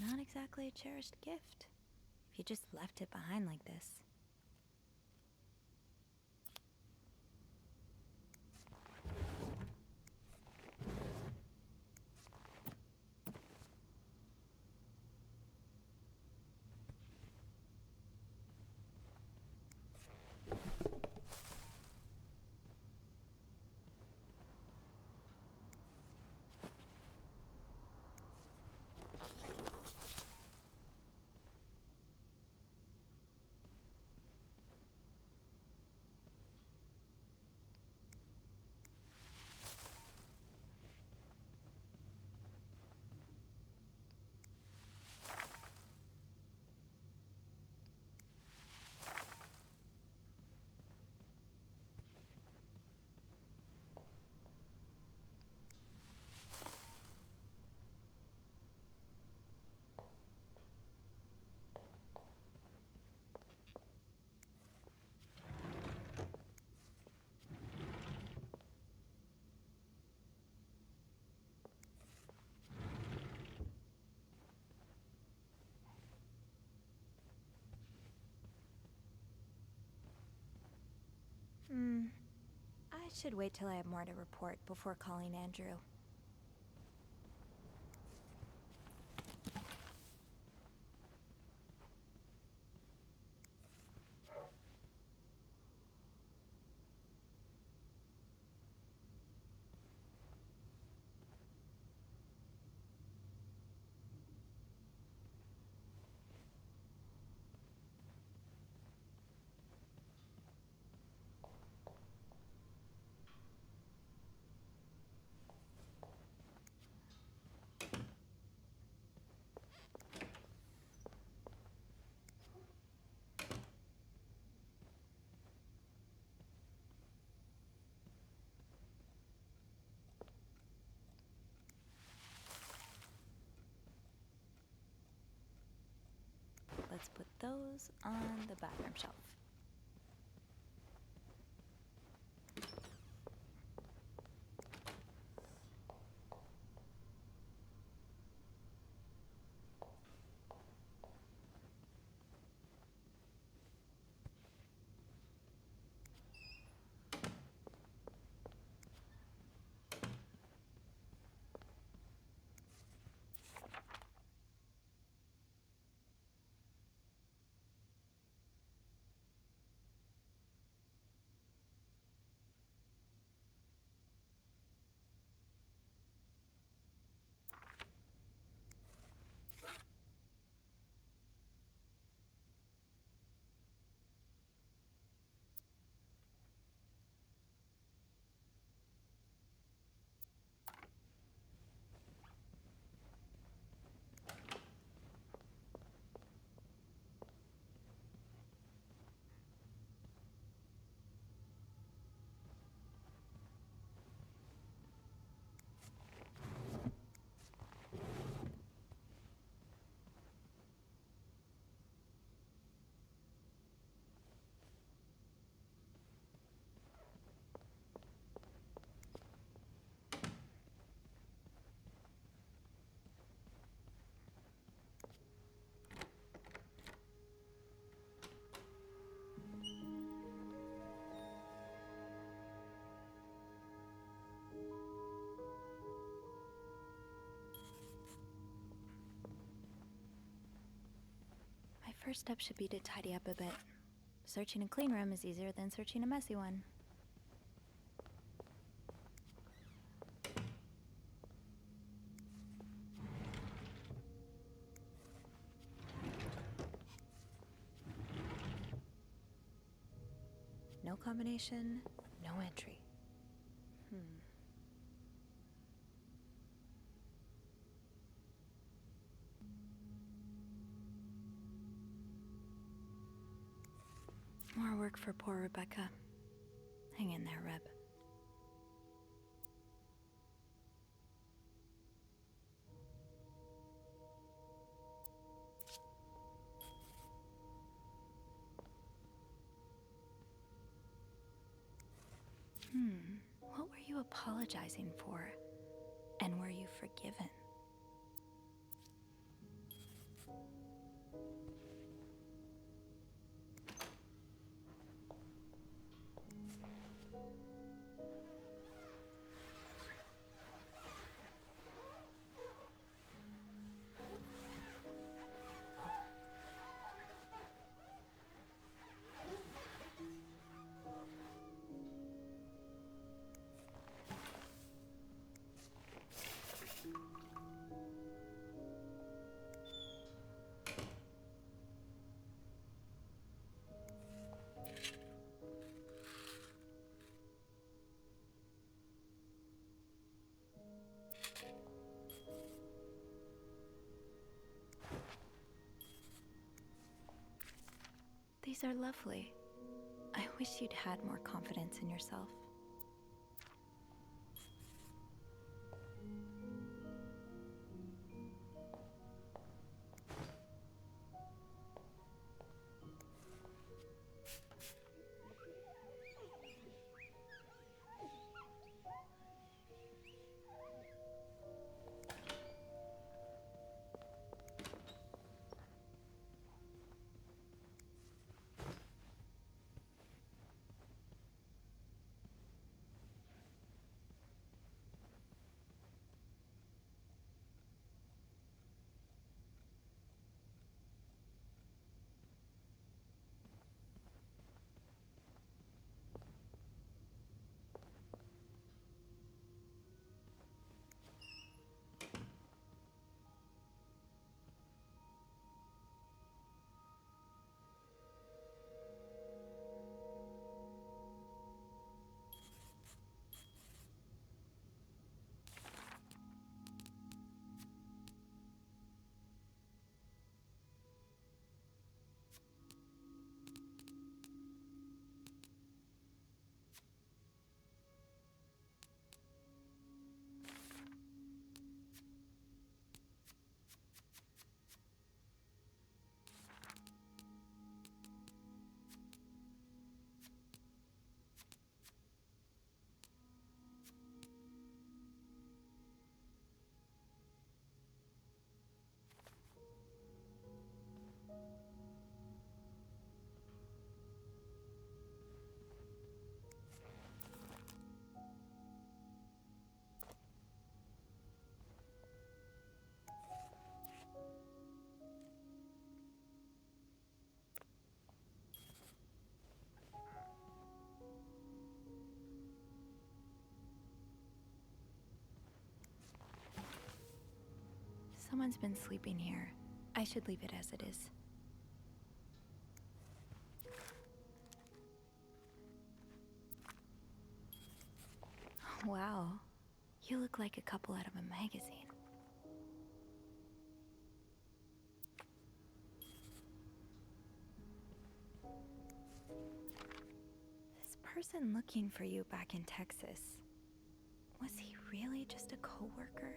Not exactly a cherished gift, if you just left it behind like this. I should wait till I have more to report before calling Andrew. Let's put those on the bathroom shelf. My first step should be to tidy up a bit. Searching a clean room is easier than searching a messy one. No combination, no entry. More work for poor Rebecca. Hang in there, Reb. What were you apologizing for? And were you forgiven? These are lovely. I wish you'd had more confidence in yourself. Everyone's been sleeping here. I should leave it as it is. Wow. You look like a couple out of a magazine. This person looking for you back in Texas, was he really just a coworker?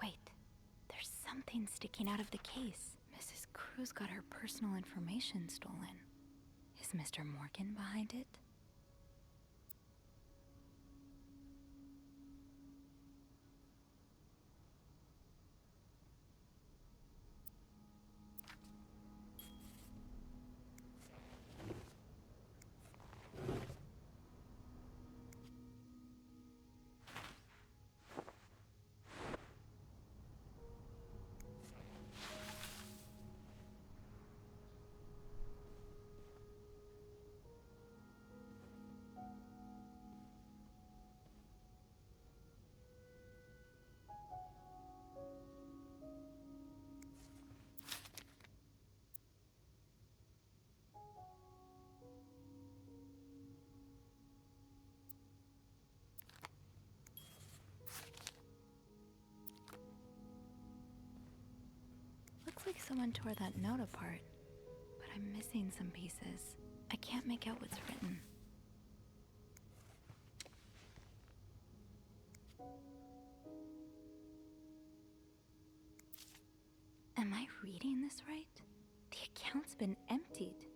Wait, there's something sticking out of the case. Mrs. Cruz got her personal information stolen. Is Mr. Morgan behind it? Looks like someone tore that note apart, but I'm missing some pieces. I can't make out what's written. Am I reading this right? The account's been emptied.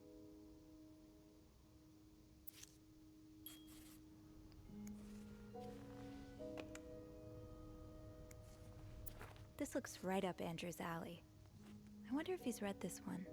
This looks right up Andrew's alley. I wonder if he's read this one.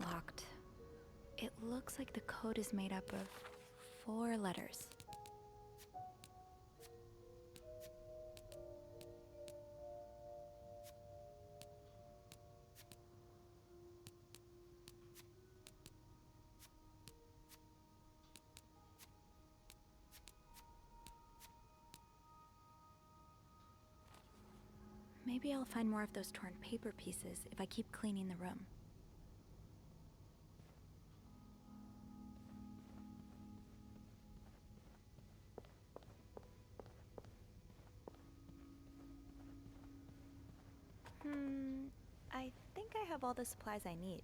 Locked. It looks like the code is made up of 4 letters. Maybe I'll find more of those torn paper pieces if I keep cleaning the room. have all the supplies I need.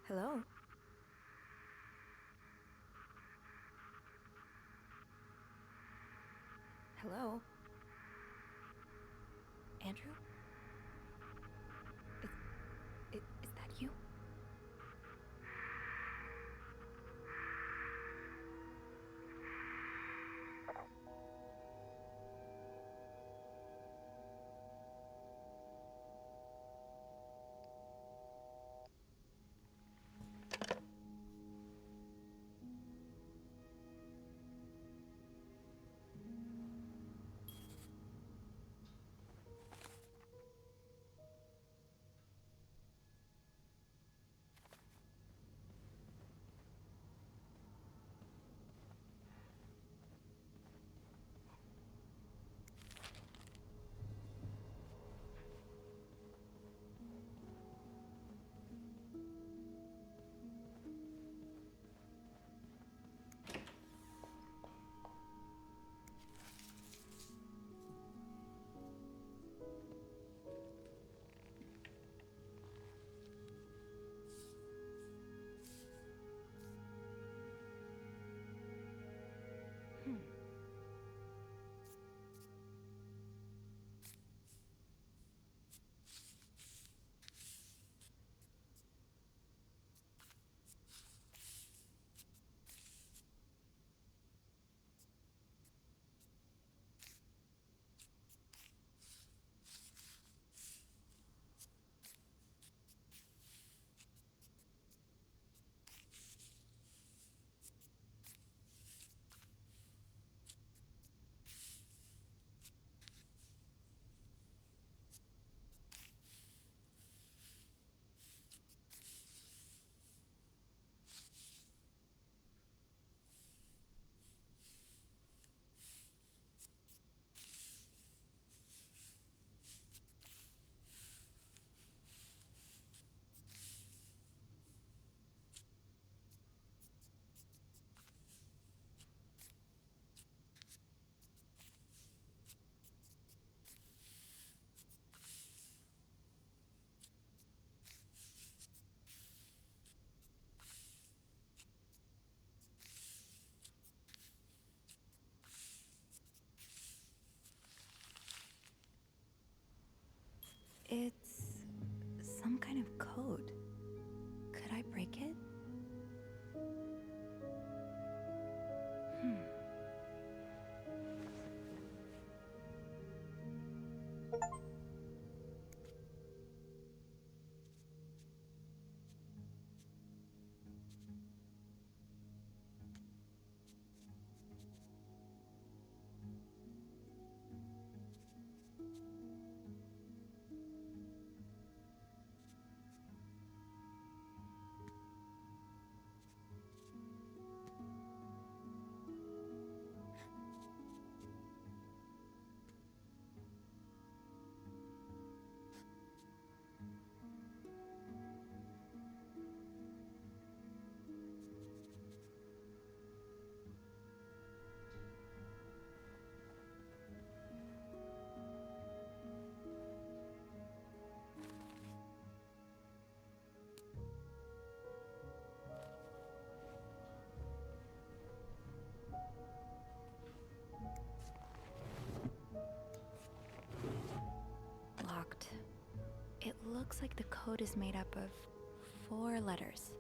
Hello? Hello? Andrew? Is that you? It's some kind of code. Could I break it? Locked. It looks like the code is made up of 4 letters.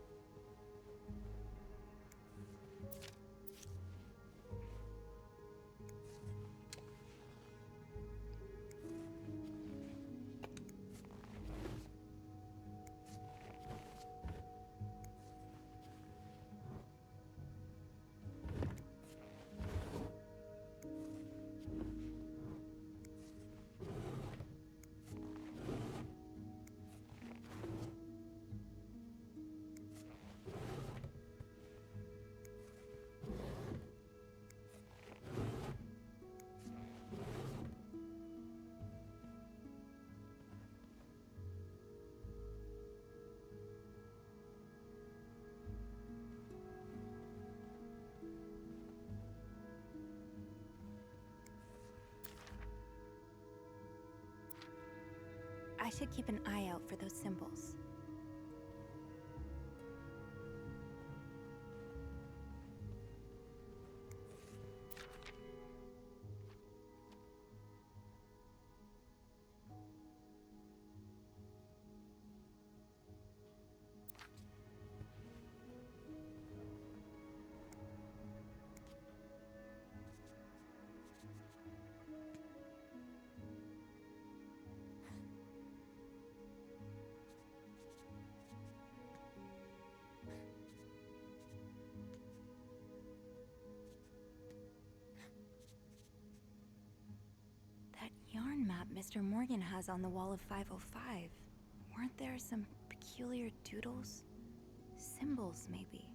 I should keep an eye out for those symbols. That yarn map Mr. Morgan has on the wall of 505. Weren't there some peculiar doodles? Symbols, maybe.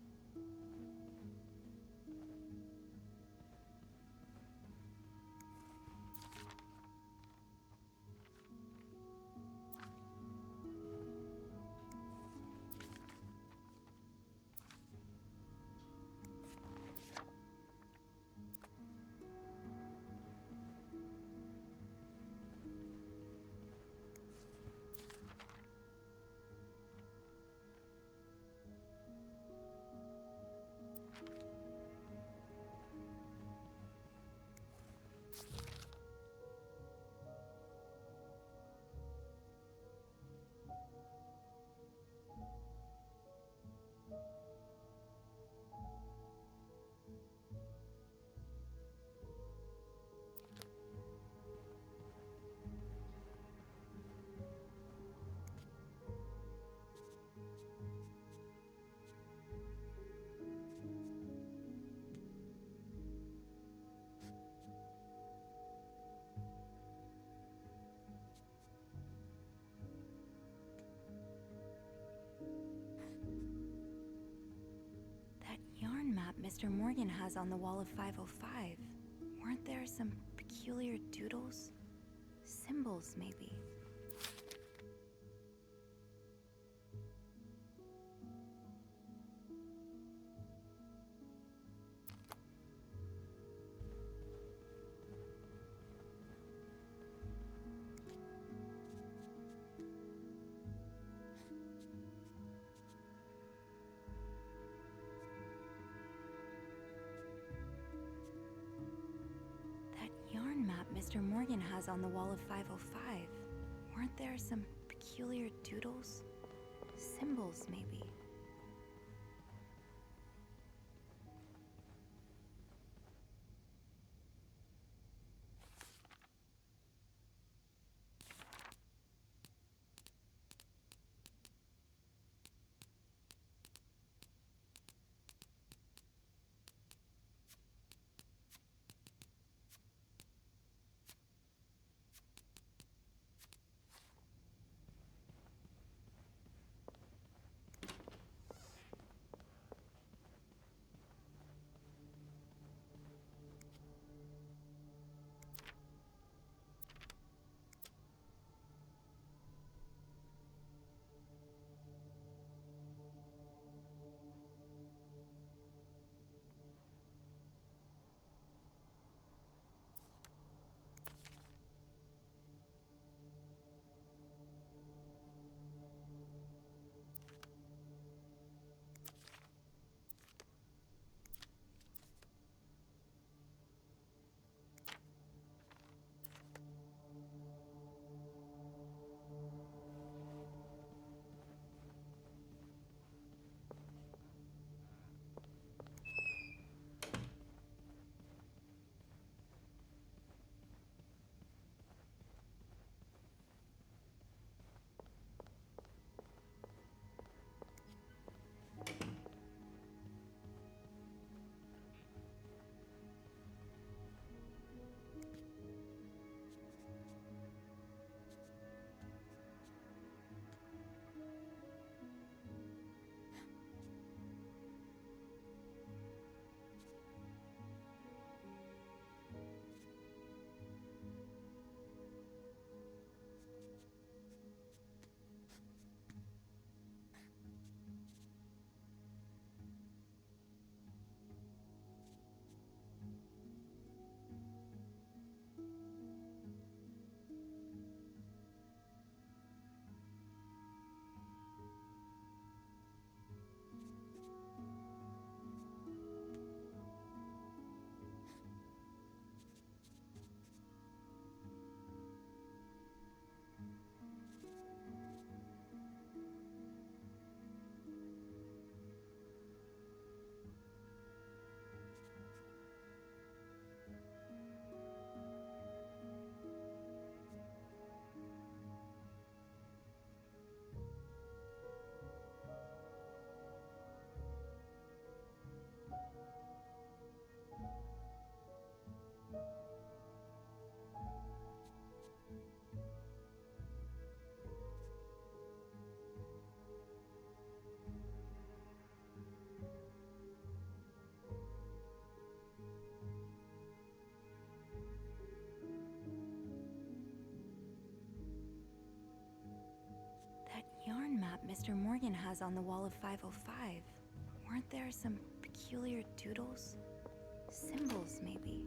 That yarn map Mr. Morgan has on the wall of 505. Weren't there some peculiar doodles? Symbols, maybe. Yarn map Mr. Morgan has on the wall of 505. Weren't there some peculiar doodles? Symbols, maybe. Mr. Morgan has on the wall of 505. Weren't there some peculiar doodles? Symbols, maybe.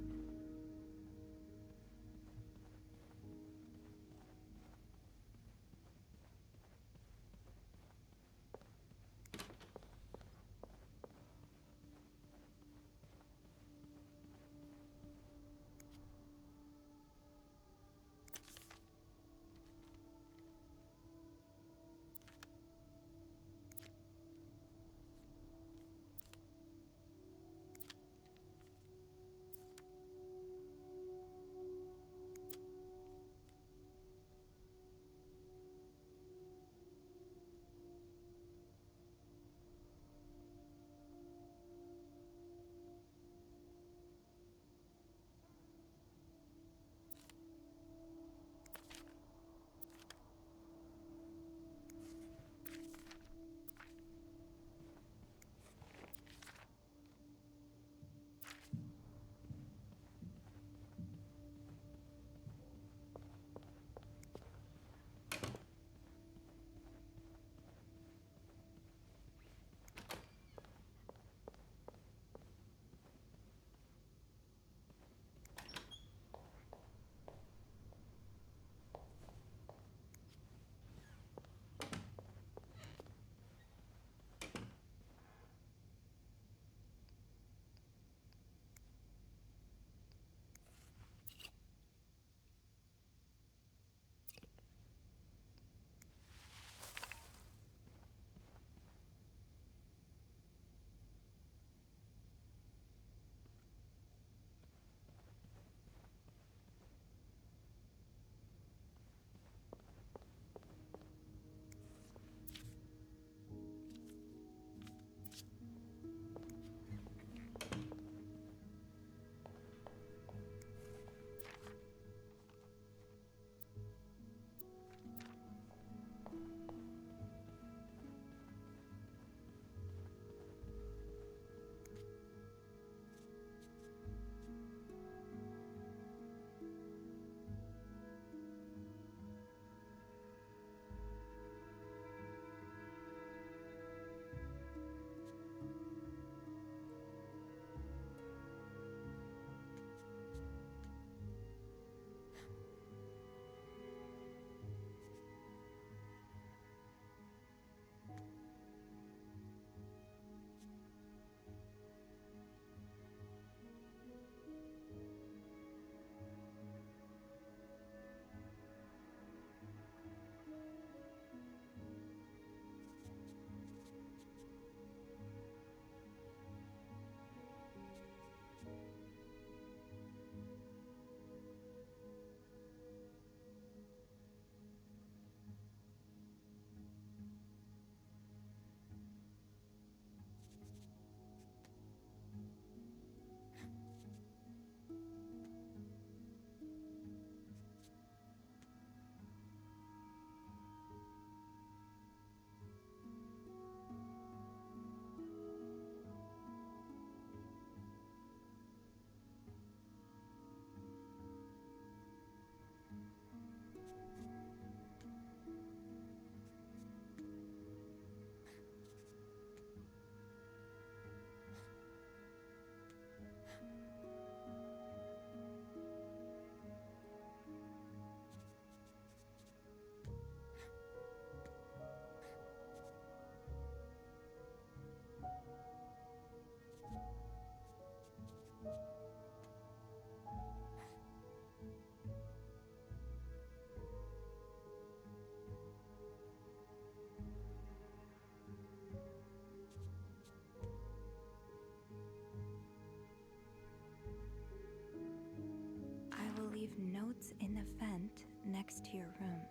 I will leave notes in the vent next to your room.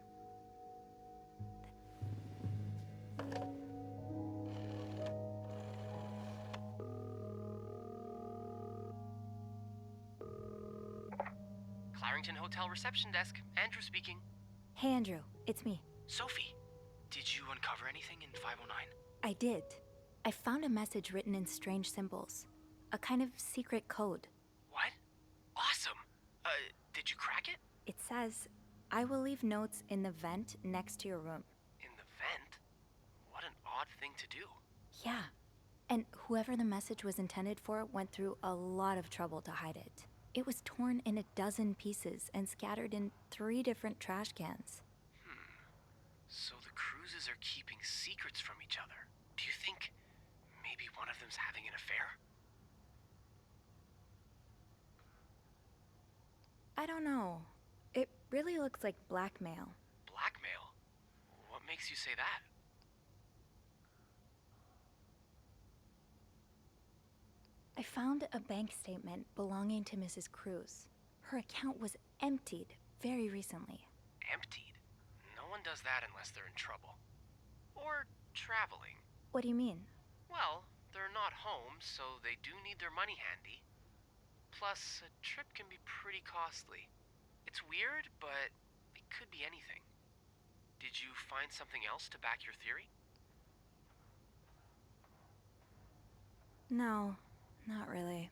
Clarington Hotel reception desk. Andrew speaking. Hey, Andrew. It's me. Sophie, did you uncover anything in 509? I did. I found a message written in strange symbols. A kind of secret code. What? Awesome! Did you crack it? It says, I will leave notes in the vent next to your room. In the vent? odd thing to do. Yeah. And whoever the message was intended for went through a lot of trouble to hide it. It was torn in a dozen pieces and scattered in 3 different trash cans. So the cruises are keeping secrets from each other. Do you think maybe one of them's having an affair? I don't know. It really looks like blackmail. Blackmail? What makes you say that? I found a bank statement belonging to Mrs. Cruz. Her account was emptied very recently. Emptied? No one does that unless they're in trouble. Or traveling. What do you mean? Well, they're not home, so they do need their money handy. Plus, a trip can be pretty costly. It's weird, but it could be anything. Did you find something else to back your theory? No, not really.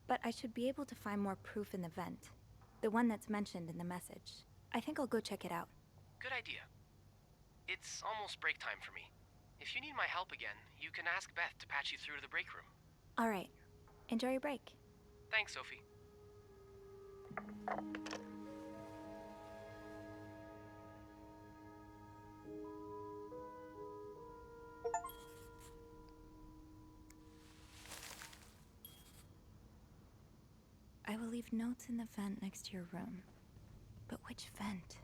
But I should be able to find more proof in the vent. The one that's mentioned in the message. I think I'll go check it out. Good idea. It's almost break time for me. If you need my help again, you can ask Beth to patch you through to the break room. All right. Enjoy your break. Thanks, Sophie. I will leave notes in the vent next to your room. But which vent?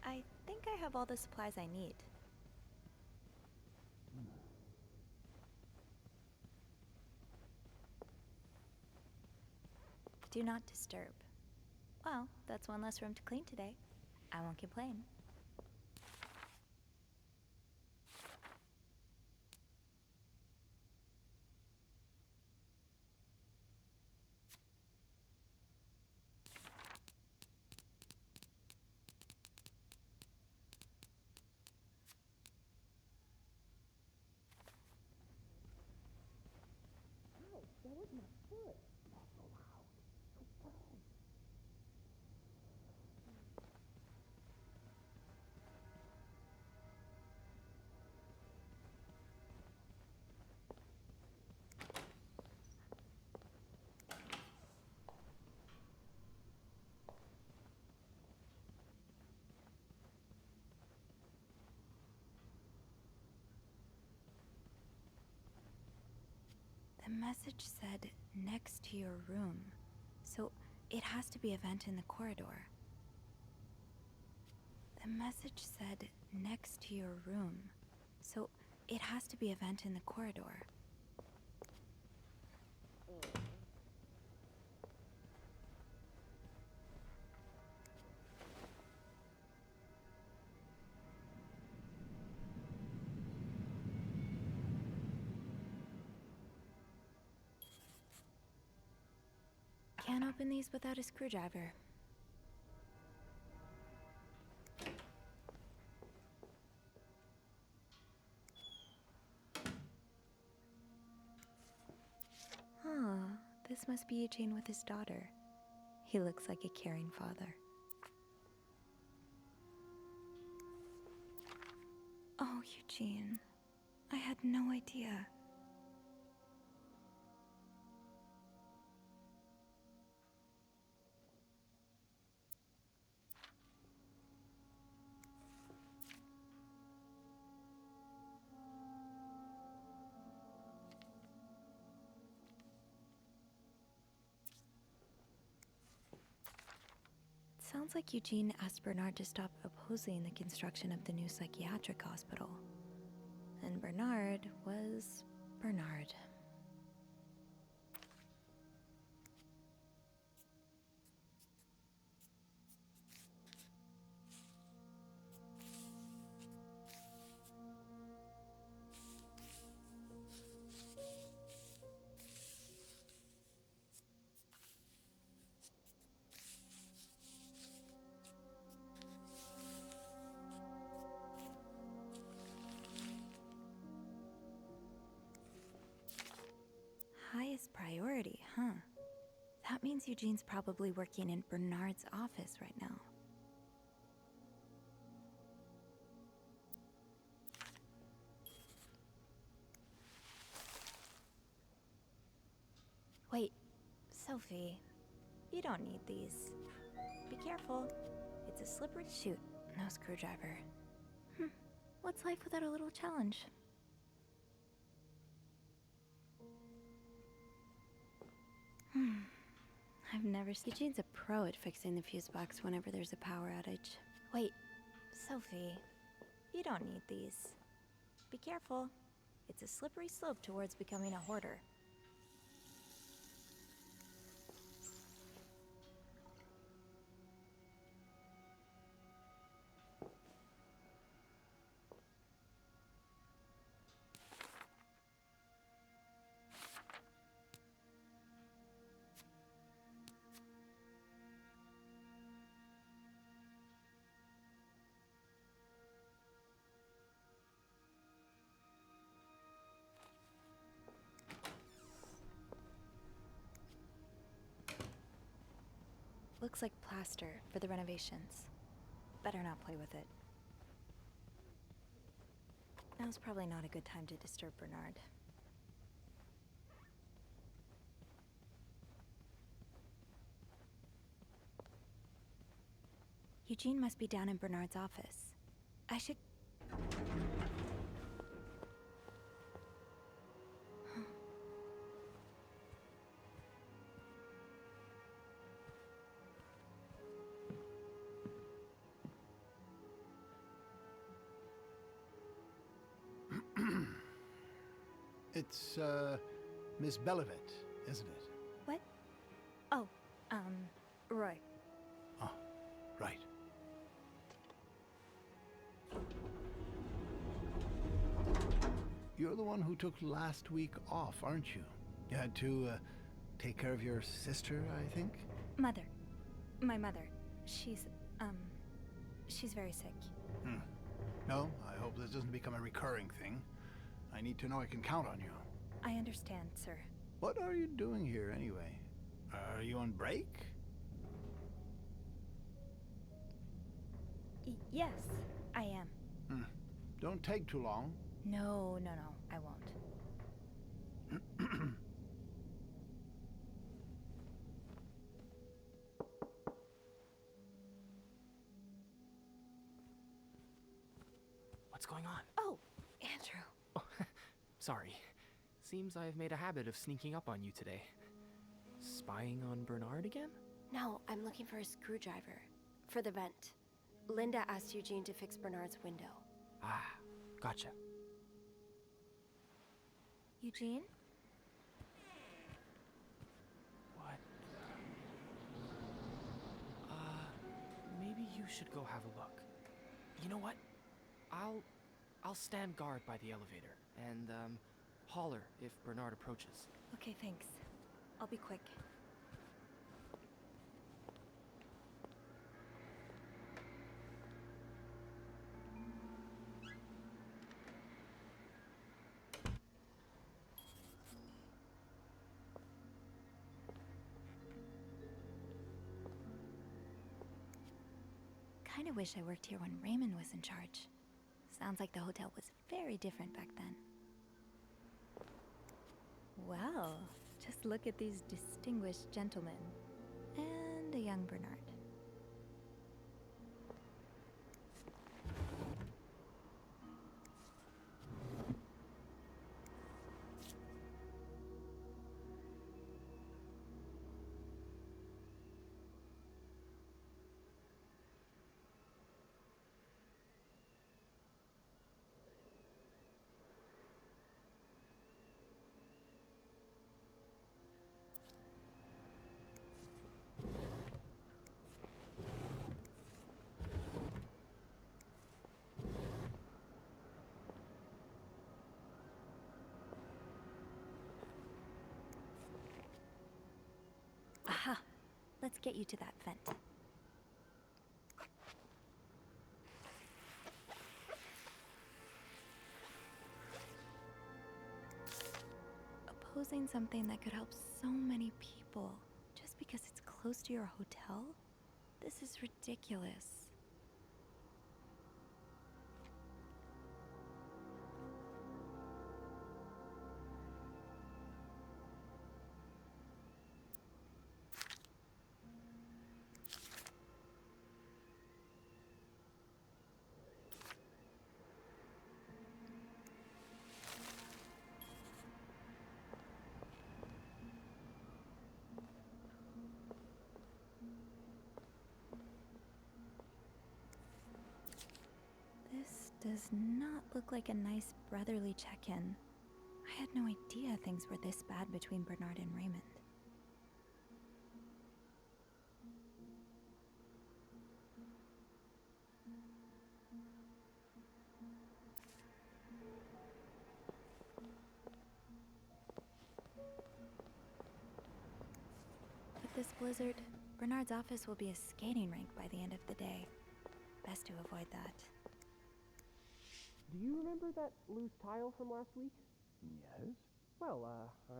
I think I have all the supplies I need. Do not disturb. Well, that's one less room to clean today. I won't complain. Ow, that was my foot. Not so loud. So firm. The message said next to your room, so it has to be a vent in the corridor. The message said next to your room, so it has to be a vent in the corridor. Can't open these without a screwdriver. Huh, this must be Eugene with his daughter. He looks like a caring father. Oh, Eugene. I had no idea. Sounds like Eugene asked Bernard to stop opposing the construction of the new psychiatric hospital. And Bernard was Bernard. Highest priority, huh? That means Eugene's probably working in Bernard's office right now. Wait, Sophie, you don't need these. Be careful. It's a slippery shoot, no screwdriver. What's life without a little challenge? I've never seen... Eugene's a pro at fixing the fuse box whenever there's a power outage. Wait, Sophie, you don't need these. Be careful. It's a slippery slope towards becoming a hoarder. Looks like plaster for the renovations. Better not play with it. Now's probably not a good time to disturb Bernard. Eugene must be down in Bernard's office. I should... It's, Miss Belivet, isn't it? What? Oh, Roy. Oh, right. You're the one who took last week off, aren't you? You had to, take care of your sister, I think? Mother. My mother. She's very sick. No, I hope this doesn't become a recurring thing. I need to know I can count on you. I understand, sir. What are you doing here, anyway? Are you on break? Yes, I am. Don't take too long. No, I won't. What's going on? Oh, Andrew. Oh, sorry. Seems I've made a habit of sneaking up on you today. Spying on Bernard again? No, I'm looking for a screwdriver. For the vent. Linda asked Eugene to fix Bernard's window. Ah, gotcha. Eugene? What? Maybe you should go have a look. You know what? I'll stand guard by the elevator and, holler if Bernard approaches. Okay, thanks. I'll be quick. Kinda wish I worked here when Raymond was in charge. Sounds like the hotel was very different back then. Well, just look at these distinguished gentlemen. And a young Bernard. Aha! Let's get you to that vent. closing something that could help so many people just because it's close to your hotel? This is ridiculous. This does not look like a nice brotherly check-in. I had no idea things were this bad between Bernard and Raymond. With this blizzard, Bernard's office will be a skating rink by the end of the day. Best to avoid that. Do you remember that loose tile from last week? Yes? Well,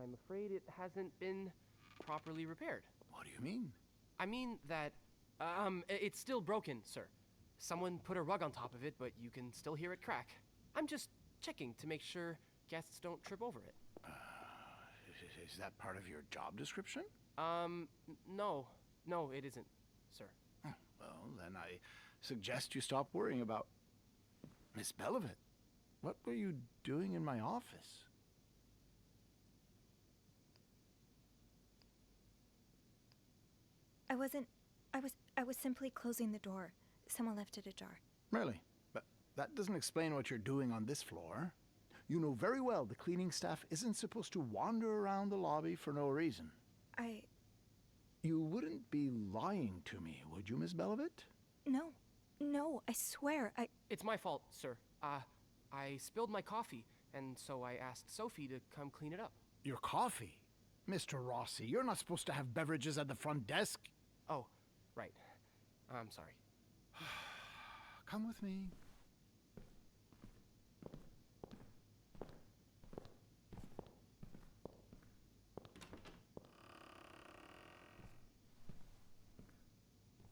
I'm afraid it hasn't been properly repaired. What do you mean? I mean that, it's still broken, sir. Someone put a rug on top of it, but you can still hear it crack. I'm just checking to make sure guests don't trip over it. Is that part of your job description? No. No, it isn't, sir. Well, then I suggest you stop worrying about Miss Belivet. What were you doing in my office? I was simply closing the door. Someone left it ajar. Really? But that doesn't explain what you're doing on this floor. You know very well the cleaning staff isn't supposed to wander around the lobby for no reason. You wouldn't be lying to me, would you, Miss Belivet? No, I swear, It's my fault, sir. I spilled my coffee, and so I asked Sophie to come clean it up. Your coffee? Mr. Rossi, you're not supposed to have beverages at the front desk. Oh, right. I'm sorry. Come with me.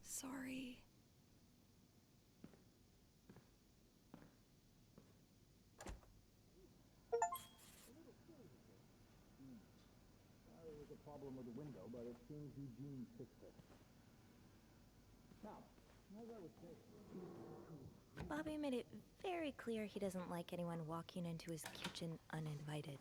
Sorry. There was a problem with the window, but it seems Eugene fixed it. Now, as I was saying... Bobby made it very clear he doesn't like anyone walking into his kitchen uninvited.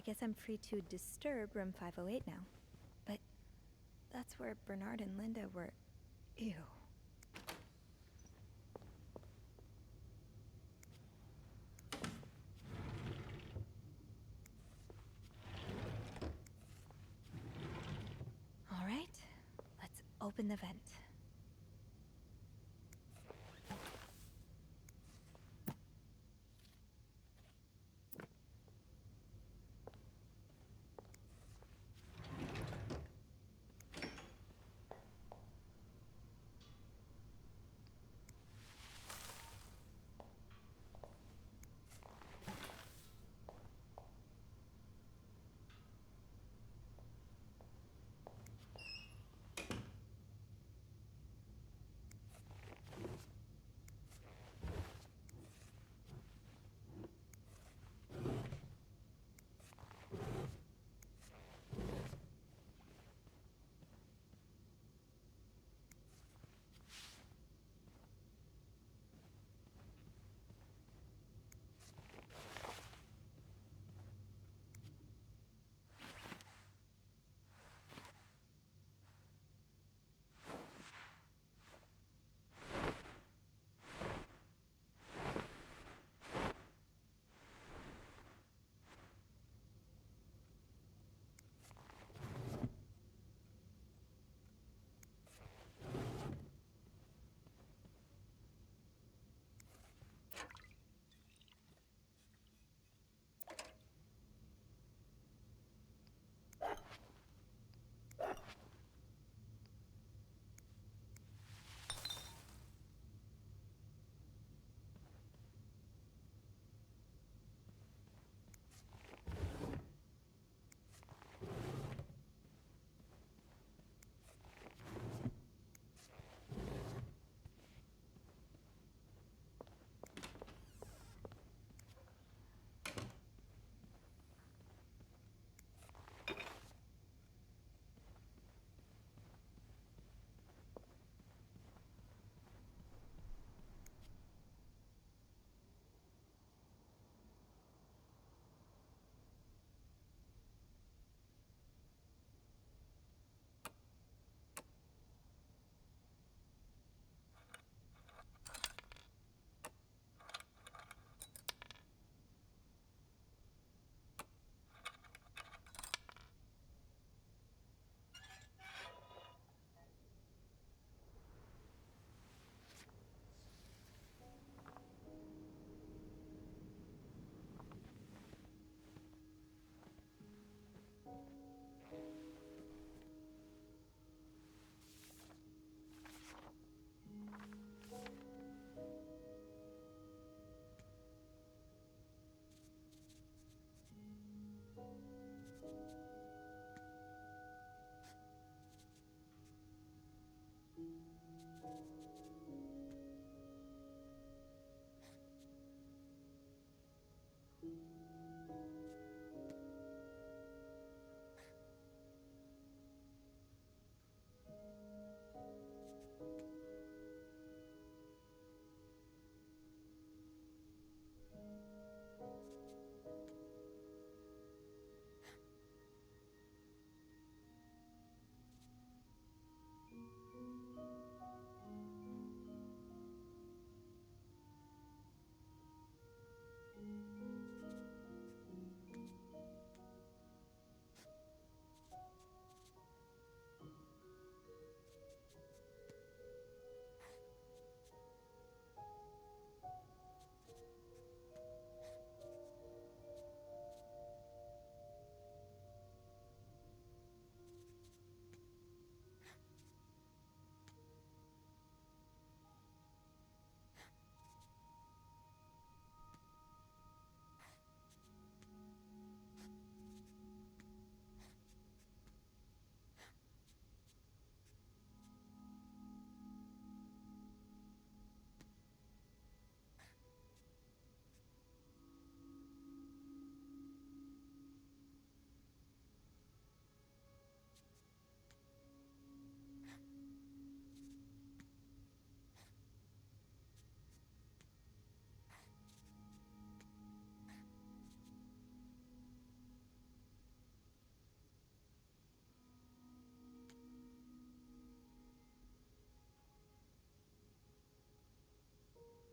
guess I'm free to disturb room 508 now. But that's where Bernard and Linda were. Ew. All right, let's open the vent.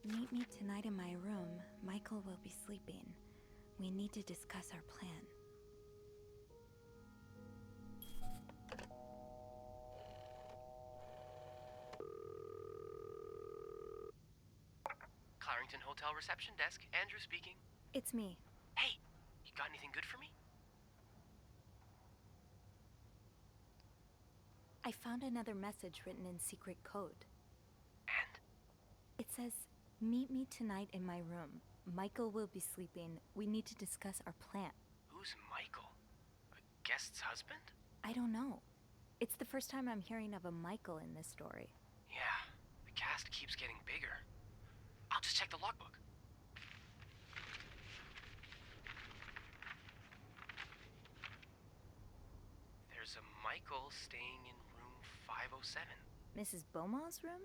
Meet me tonight in my room. Michael will be sleeping. We need to discuss our plan. Clarington Hotel reception desk. Andrew speaking. It's me. Hey, you got anything good for me? I found another message written in secret code. And? It says, meet me tonight in my room. Michael will be sleeping. We need to discuss our plan. Who's Michael? A guest's husband? I don't know. It's the first time I'm hearing of a Michael in this story. Yeah, the cast keeps getting bigger. I'll just check the logbook. There's a Michael staying in room 507. Mrs. Beaumont's room?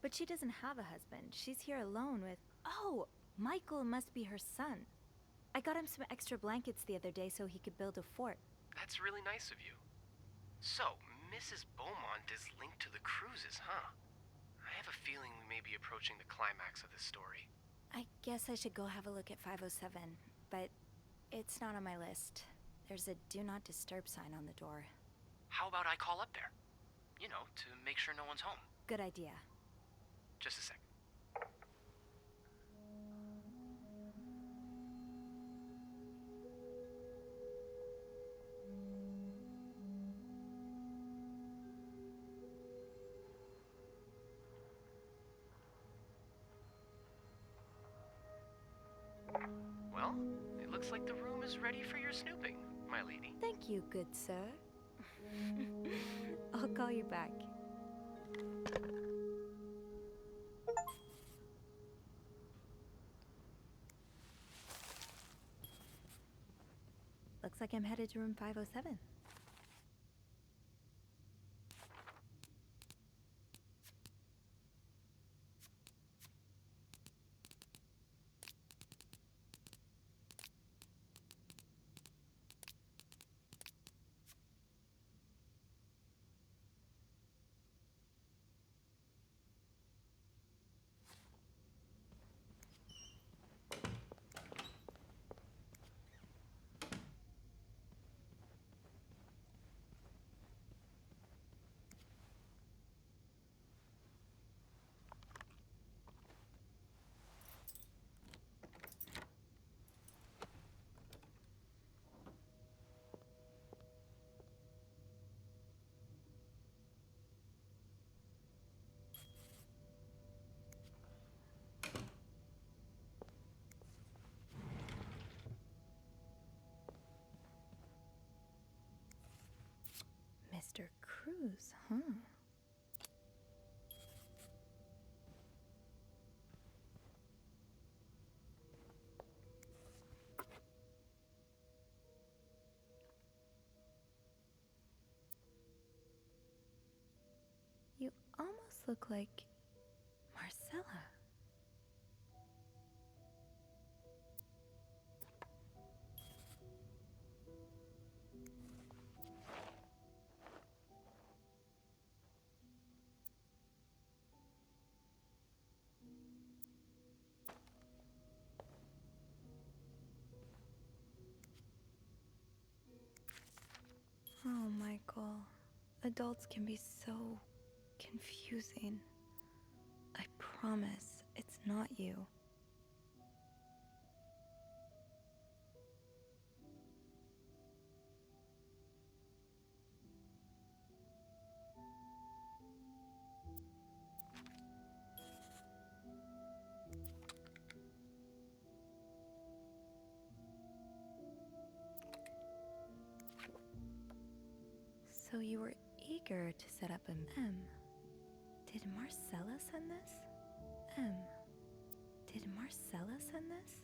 But she doesn't have a husband. She's here alone with... Oh! Michael must be her son. I got him some extra blankets the other day so he could build a fort. That's really nice of you. So, Mrs. Beaumont is linked to the cruises, huh? I have a feeling we may be approaching the climax of this story. I guess I should go have a look at 507, but it's not on my list. There's a do not disturb sign on the door. How about I call up there? You know, to make sure no one's home. Good idea. Just a sec. Well, it looks like the room is ready for your snooping, my lady. Thank you, good sir. I'll call you back. Looks like I'm headed to room 507. Mr. Cruz, huh? You almost look like Marcella. Oh, Michael. Adults can be so confusing. I promise it's not you. So you were eager to set up an M. Did Marcella send this? M. Did Marcella send this?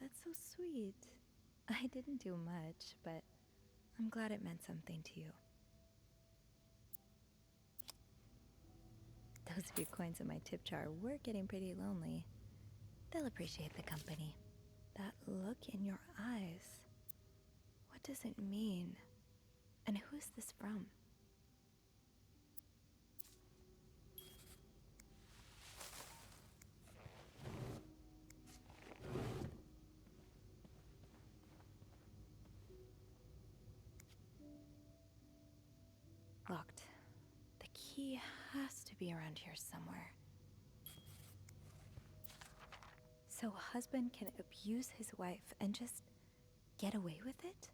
That's so sweet. I didn't do much, but I'm glad it meant something to you. Those few coins in my tip jar were getting pretty lonely. They'll appreciate the company. That look in your eyes. What does it mean? And who is this from? Locked. The key has to be around here somewhere. So a husband can abuse his wife and just get away with it?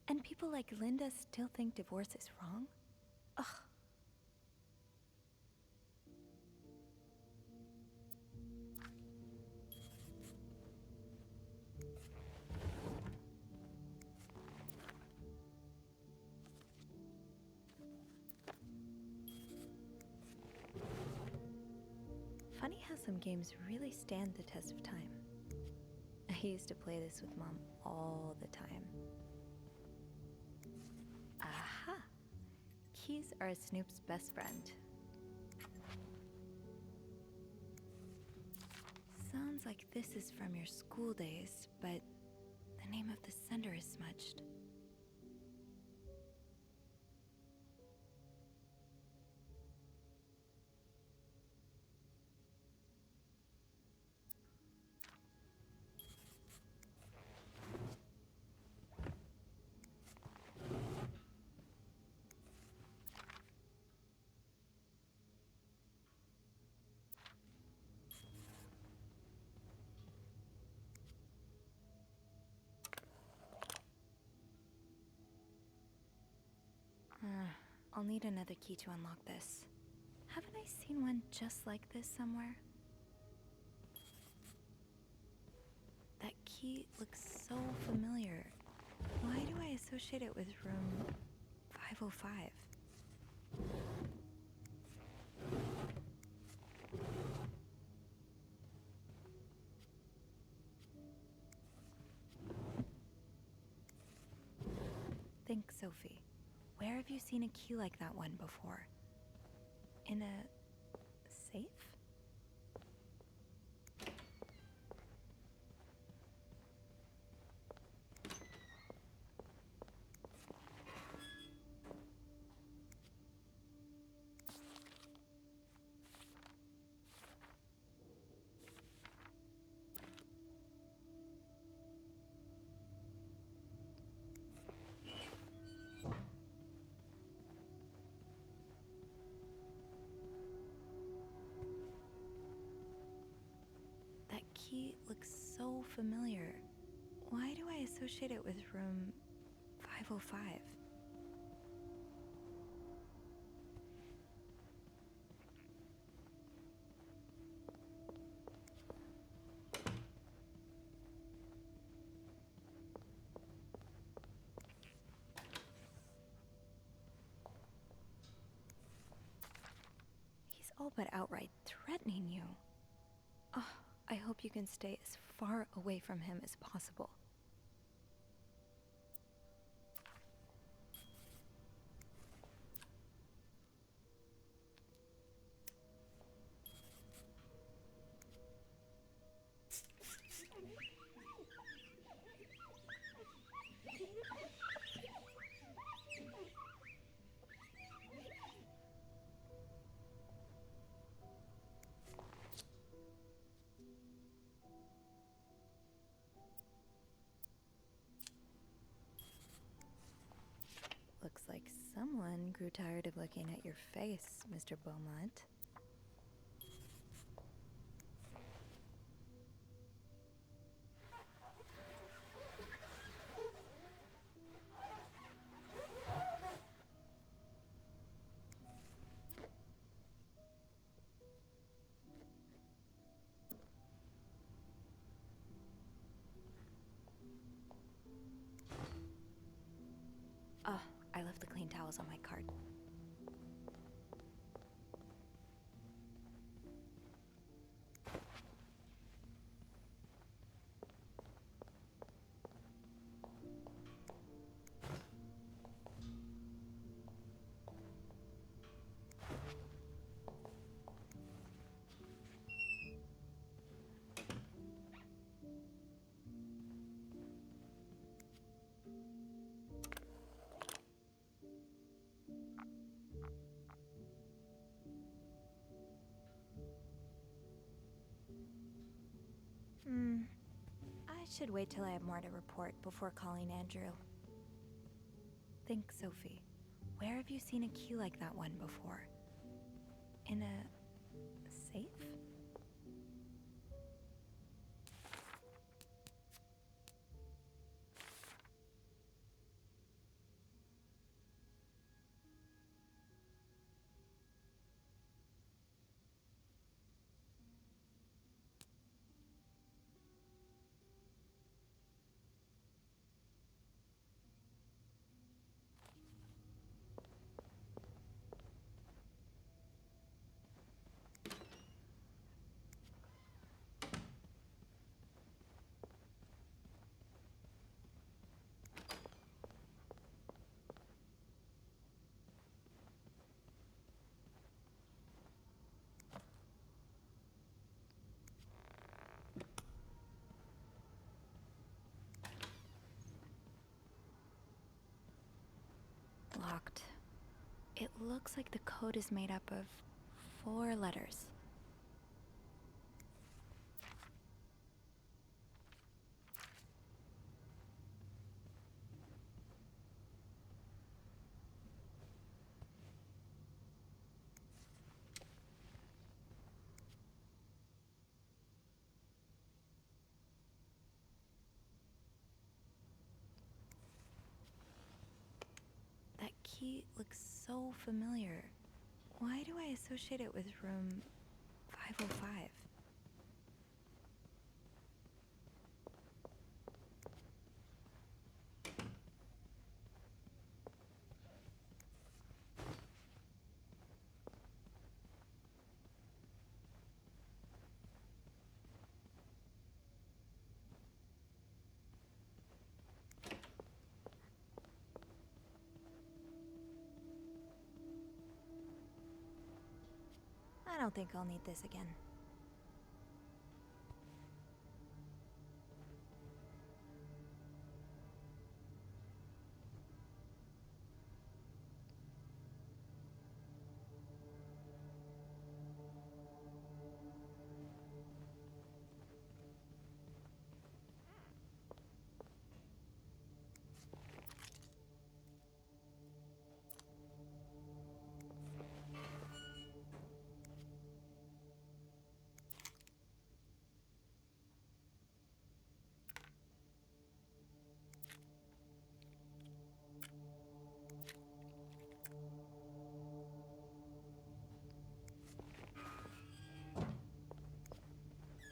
And people like Linda still think divorce is wrong? Ugh. Funny how some games really stand the test of time. I used to play this with Mom all the time. Aha! Keys are Snoop's best friend. Sounds like this is from your school days, but the name of the sender is smudged. I'll need another key to unlock this. Haven't I seen one just like this somewhere? That key looks so familiar. Why do I associate it with room 505? Think, Sophie. Where have you seen a key like that one before? In a safe? Key looks so familiar. Why do I associate it with room 505? He's all but outright threatening you. Oh, I hope you can stay as far away from him as possible. Looks like someone grew tired of looking at your face, Mr. Beaumont. Oh, I left the clean towels on my cart. I should wait till I have more to report before calling Andrew. Think, Sophie. Where have you seen a key like that one before? In a safe? Locked. It looks like the code is made up of 4 letters. That key looks so familiar. Why do I associate it with room 505? I don't think I'll need this again.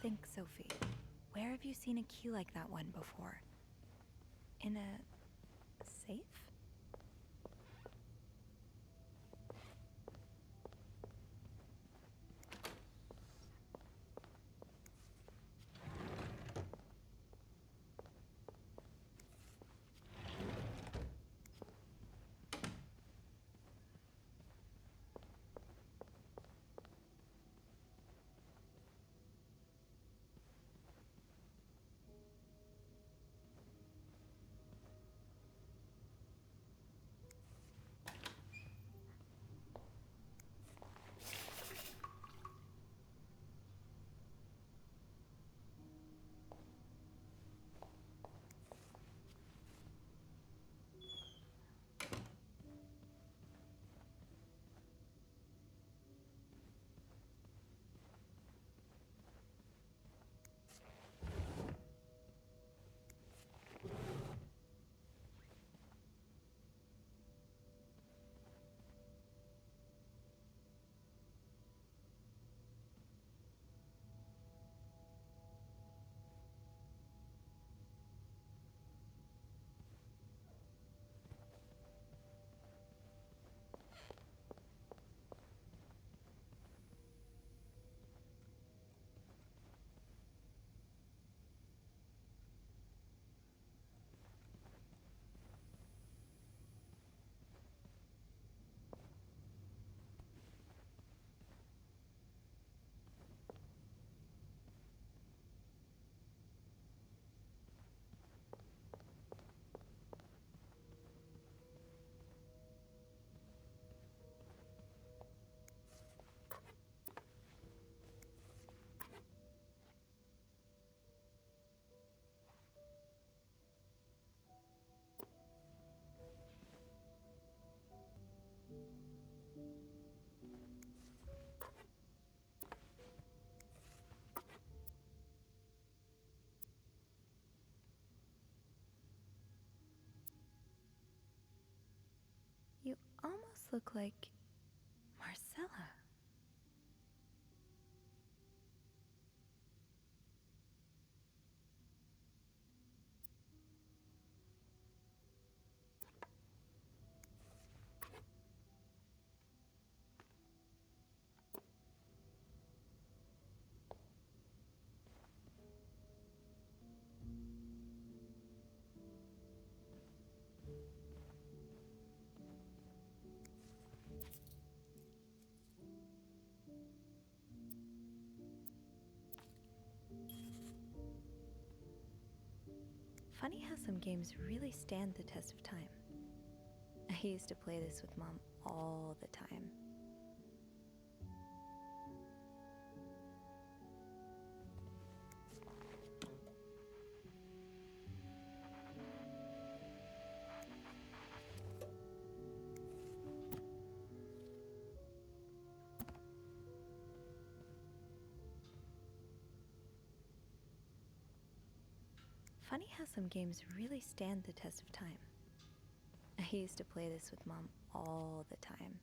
Think, Sophie. Where have you seen a key like that one before? In a safe? almost look like Marcella. Funny how some games really stand the test of time. I used to play this with Mom all the time. Funny how some games really stand the test of time. I used to play this with Mom all the time.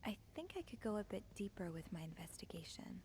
I think I could go a bit deeper with my investigation.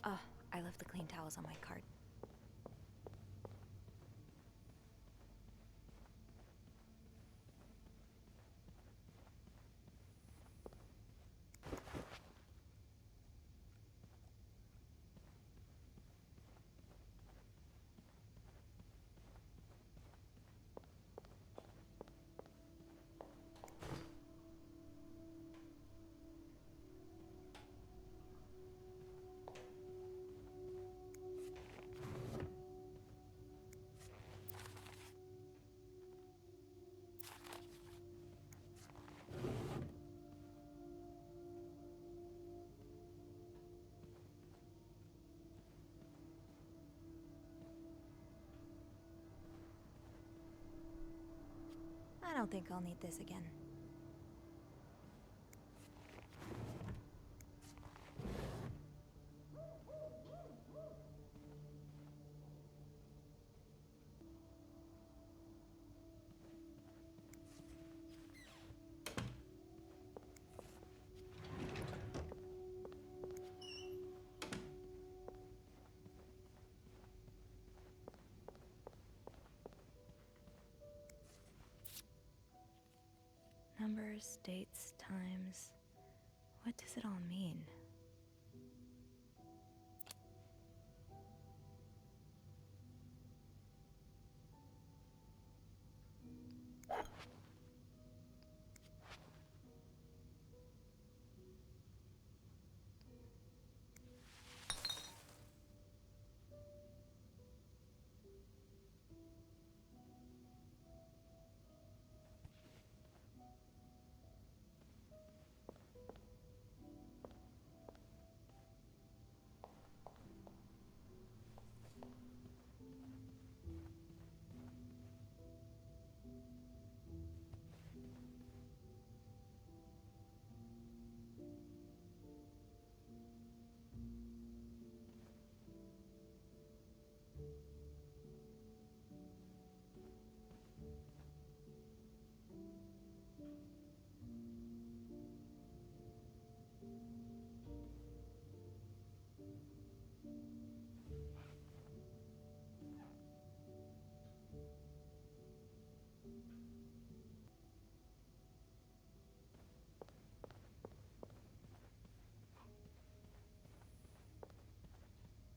Oh, I left the clean towels on my cart. I don't think I'll need this again. numbers, dates, times. What does it all mean?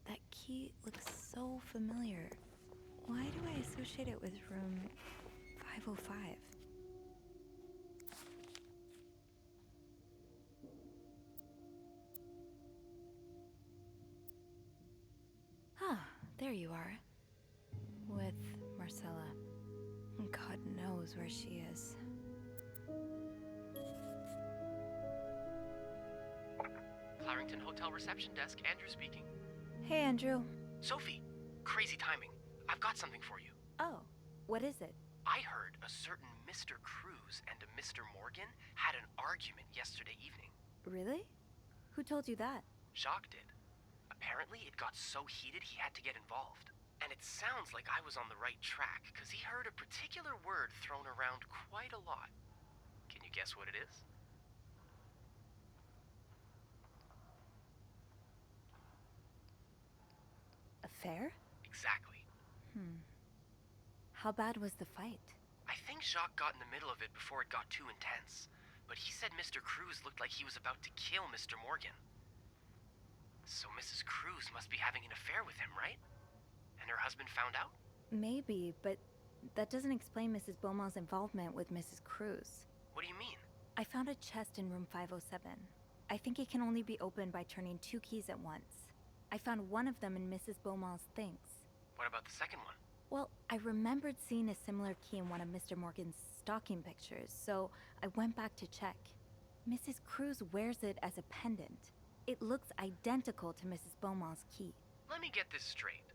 That key looks so familiar. Why do I associate it with room 505? Ah, there you are. With Marcella. God knows where she is. Clarington Hotel reception desk, Andrew speaking. Hey, Andrew. Sophie, crazy timing. I've got something for you. Oh, what is it? I heard a certain Mr. Cruz and a Mr. Morgan had an argument yesterday evening. Really? Who told you that? Jacques did. Apparently, it got so heated he had to get involved. And it sounds like I was on the right track, because he heard a particular word thrown around quite a lot. Can you guess what it is? Affair? Exactly. How bad was the fight? I think Jacques got in the middle of it before it got too intense. But he said Mr. Cruz looked like he was about to kill Mr. Morgan. So Mrs. Cruz must be having an affair with him, right? And her husband found out? Maybe, but that doesn't explain Mrs. Beaumont's involvement with Mrs. Cruz. What do you mean? I found a chest in room 507. I think it can only be opened by turning 2 keys at once. I found one of them in Mrs. Beaumont's things. What about the second one? Well, I remembered seeing a similar key in one of Mr. Morgan's stocking pictures, so I went back to check. Mrs. Cruz wears it as a pendant. It looks identical to Mrs. Beaumont's key. Let me get this straight.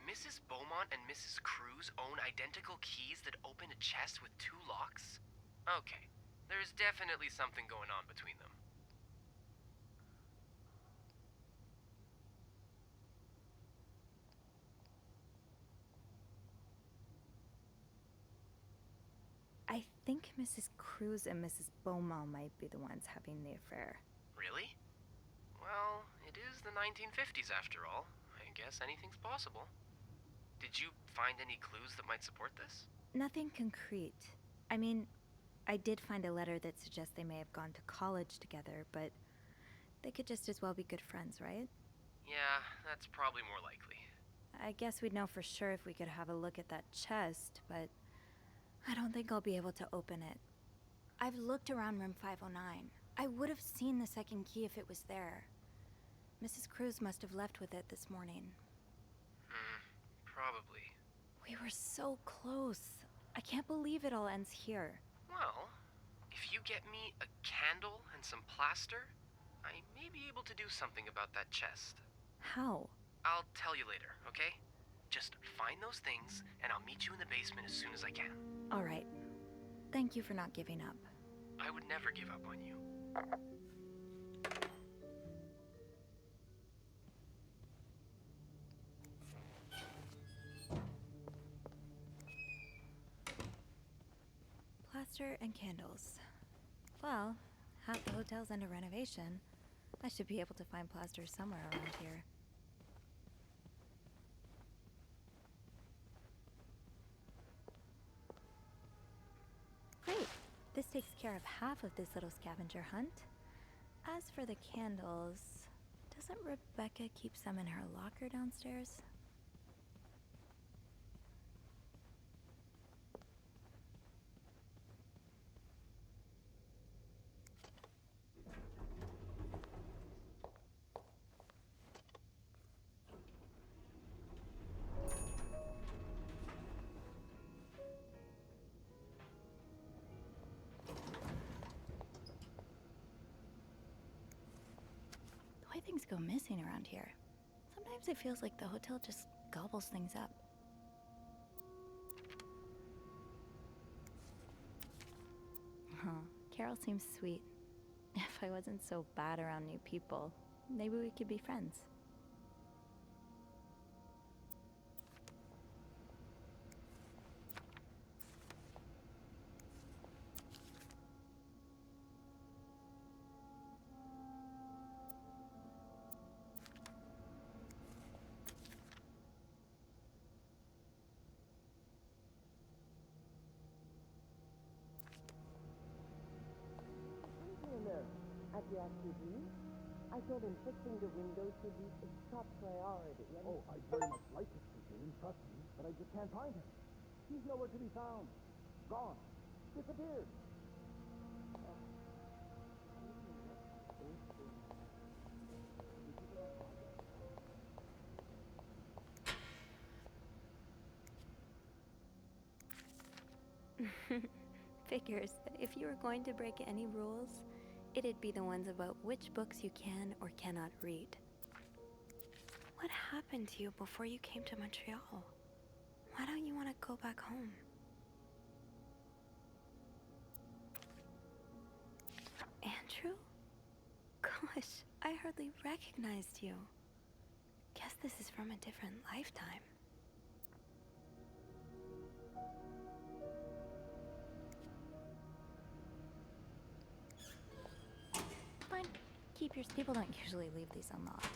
Mrs. Beaumont and Mrs. Cruz own identical keys that open a chest with 2 locks? Okay, there's definitely something going on between them. I think Mrs. Cruz and Mrs. Beaumont might be the ones having the affair. Really? Well, it is the 1950s after all. I guess anything's possible. Did you find any clues that might support this? Nothing concrete. I mean, I did find a letter that suggests they may have gone to college together, but they could just as well be good friends, right? Yeah, that's probably more likely. I guess we'd know for sure if we could have a look at that chest, but I don't think I'll be able to open it. I've looked around room 509. I would have seen the second key if it was there. Mrs. Cruz must have left with it this morning. Probably. We were so close. I can't believe it all ends here. Well, if you get me a candle and some plaster, I may be able to do something about that chest. How? I'll tell you later, okay? Just find those things, and I'll meet you in the basement as soon as I can. All right. Thank you for not giving up. I would never give up on you. Plaster and candles. Well, half the hotel's under renovation. I should be able to find plaster somewhere around here. Great. This takes care of half of this little scavenger hunt. As for the candles, doesn't Rebecca keep some in her locker downstairs? The way things go missing around here, sometimes it feels like the hotel just gobbles things up. Huh, Carol seems sweet. If I wasn't so bad around new people, maybe we could be friends. In there, at the activity, I told him fixing the windows should be a top priority. And Oh, I'd very much like to speak to him, trust me, but I just can't find him. He's nowhere to be found. Gone. Disappeared. Figures that if you were going to break any rules, it'd be the ones about which books you can or cannot read. What happened to you before you came to Montreal? Why don't you want to go back home? Andrew? Gosh, I hardly recognized you. Guess this is from a different lifetime. Fine. Keep yours. People don't usually leave these unlocked.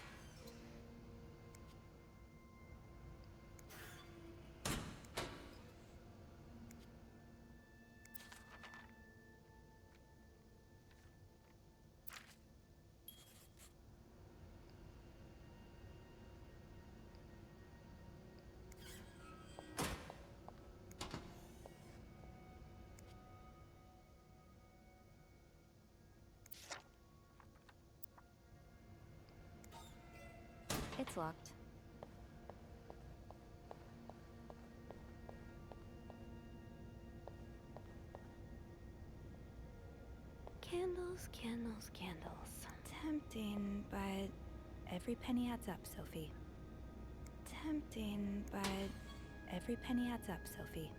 It's locked. Candles, candles, candles. Tempting, but every penny adds up, Sophie. Tempting, but every penny adds up, Sophie.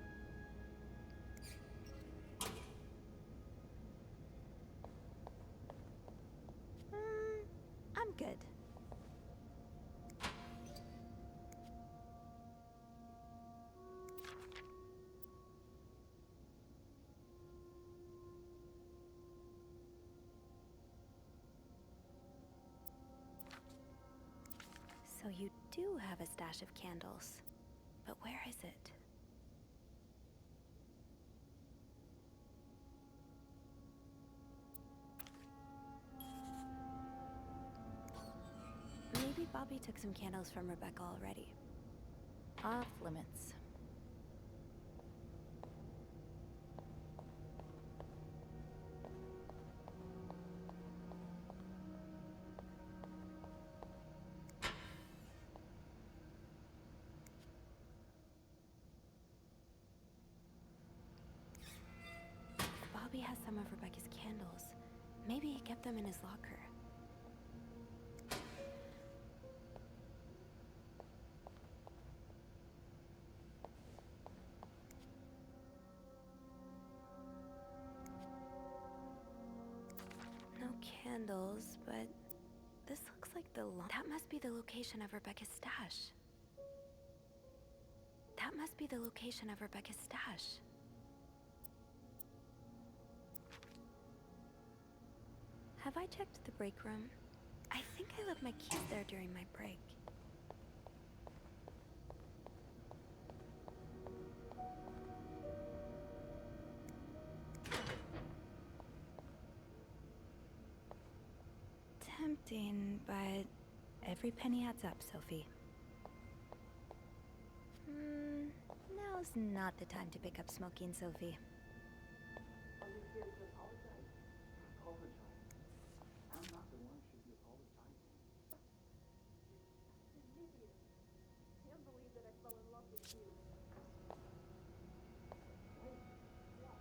I'm good. So you do have a stash of candles, but where is it? Maybe Bobby took some candles from Rebecca already. Off limits. Bobby has some of Rebecca's candles. Maybe he kept them in his locker. No candles, but this looks like that must be the location of Rebecca's stash. That must be the location of Rebecca's stash. Have I checked the break room? I think I left my keys there during my break. tempting, but every penny adds up, Sophie. Now's not the time to pick up smoking, Sophie. Are you here to apologize? Apologize? I'm not the one who should be apologizing. Olivia, can't believe that I fell in love with you. Wait. What?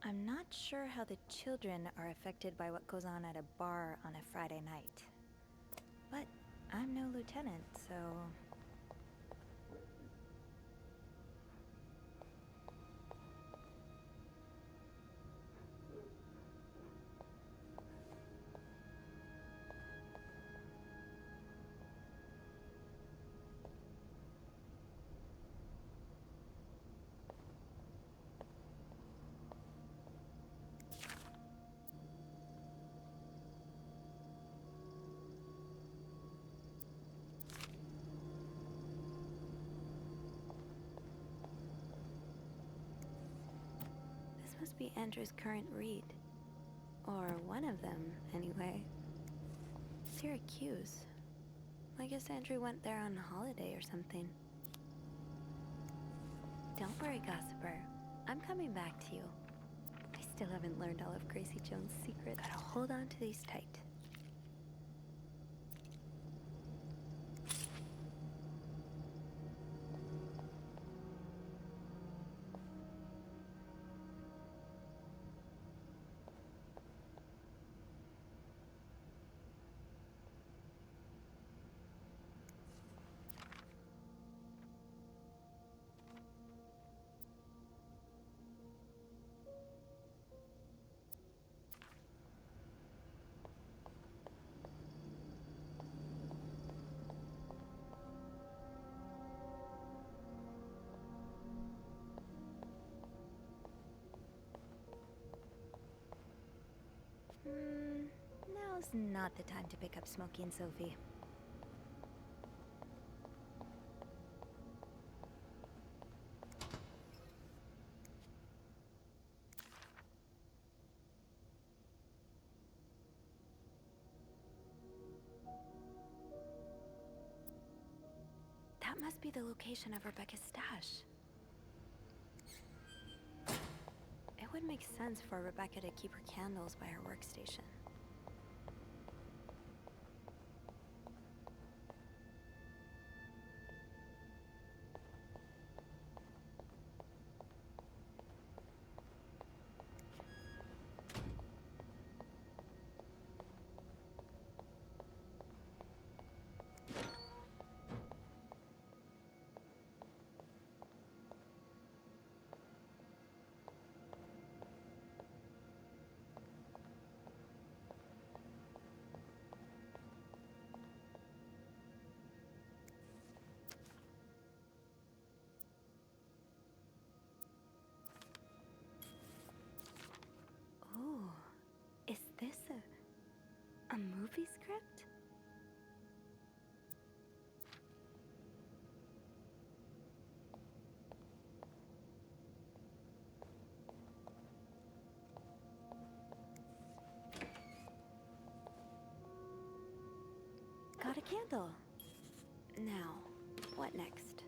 I'm not sure how the children are affected by what goes on at a bar on a Friday night. But I'm no lieutenant, so... This must be Andrew's current read. Or one of them, anyway. Syracuse. I guess Andrew went there on holiday or something. Don't worry, gossiper. I'm coming back to you. I still haven't learned all of Gracie Jones' secrets. Gotta hold on to these tight. Now's not the time to pick up smoking, Sophie. That must be the location of Rebecca's stash. It would make sense for Rebecca to keep her candles by her workstation. Ooh, is this a movie script? Got a candle. Now, what next?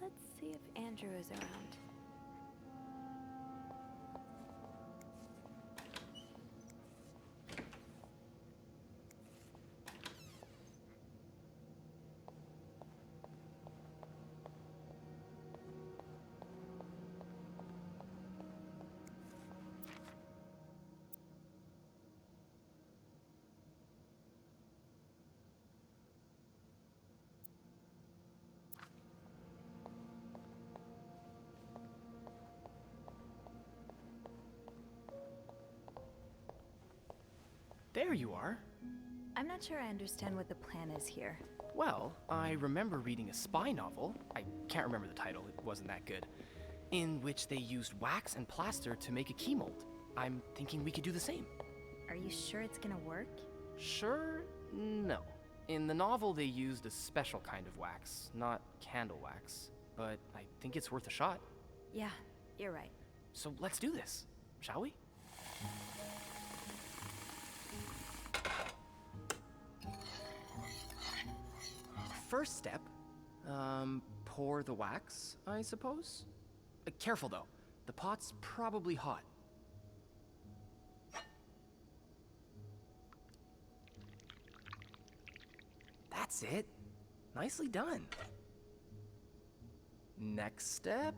Let's see if Andrew is around. There you are. I'm not sure I understand what the plan is here. Well, I remember reading a spy novel. I can't remember the title, it wasn't that good. in which they used wax and plaster to make a key mold. I'm thinking we could do the same. Are you sure it's gonna work? Sure? No. In the novel, they used a special kind of wax, not candle wax. But I think it's worth a shot. Yeah, you're right. So let's do this, shall we? First step, pour the wax, I suppose? Careful though, the pot's probably hot. That's it. Nicely done. Next step,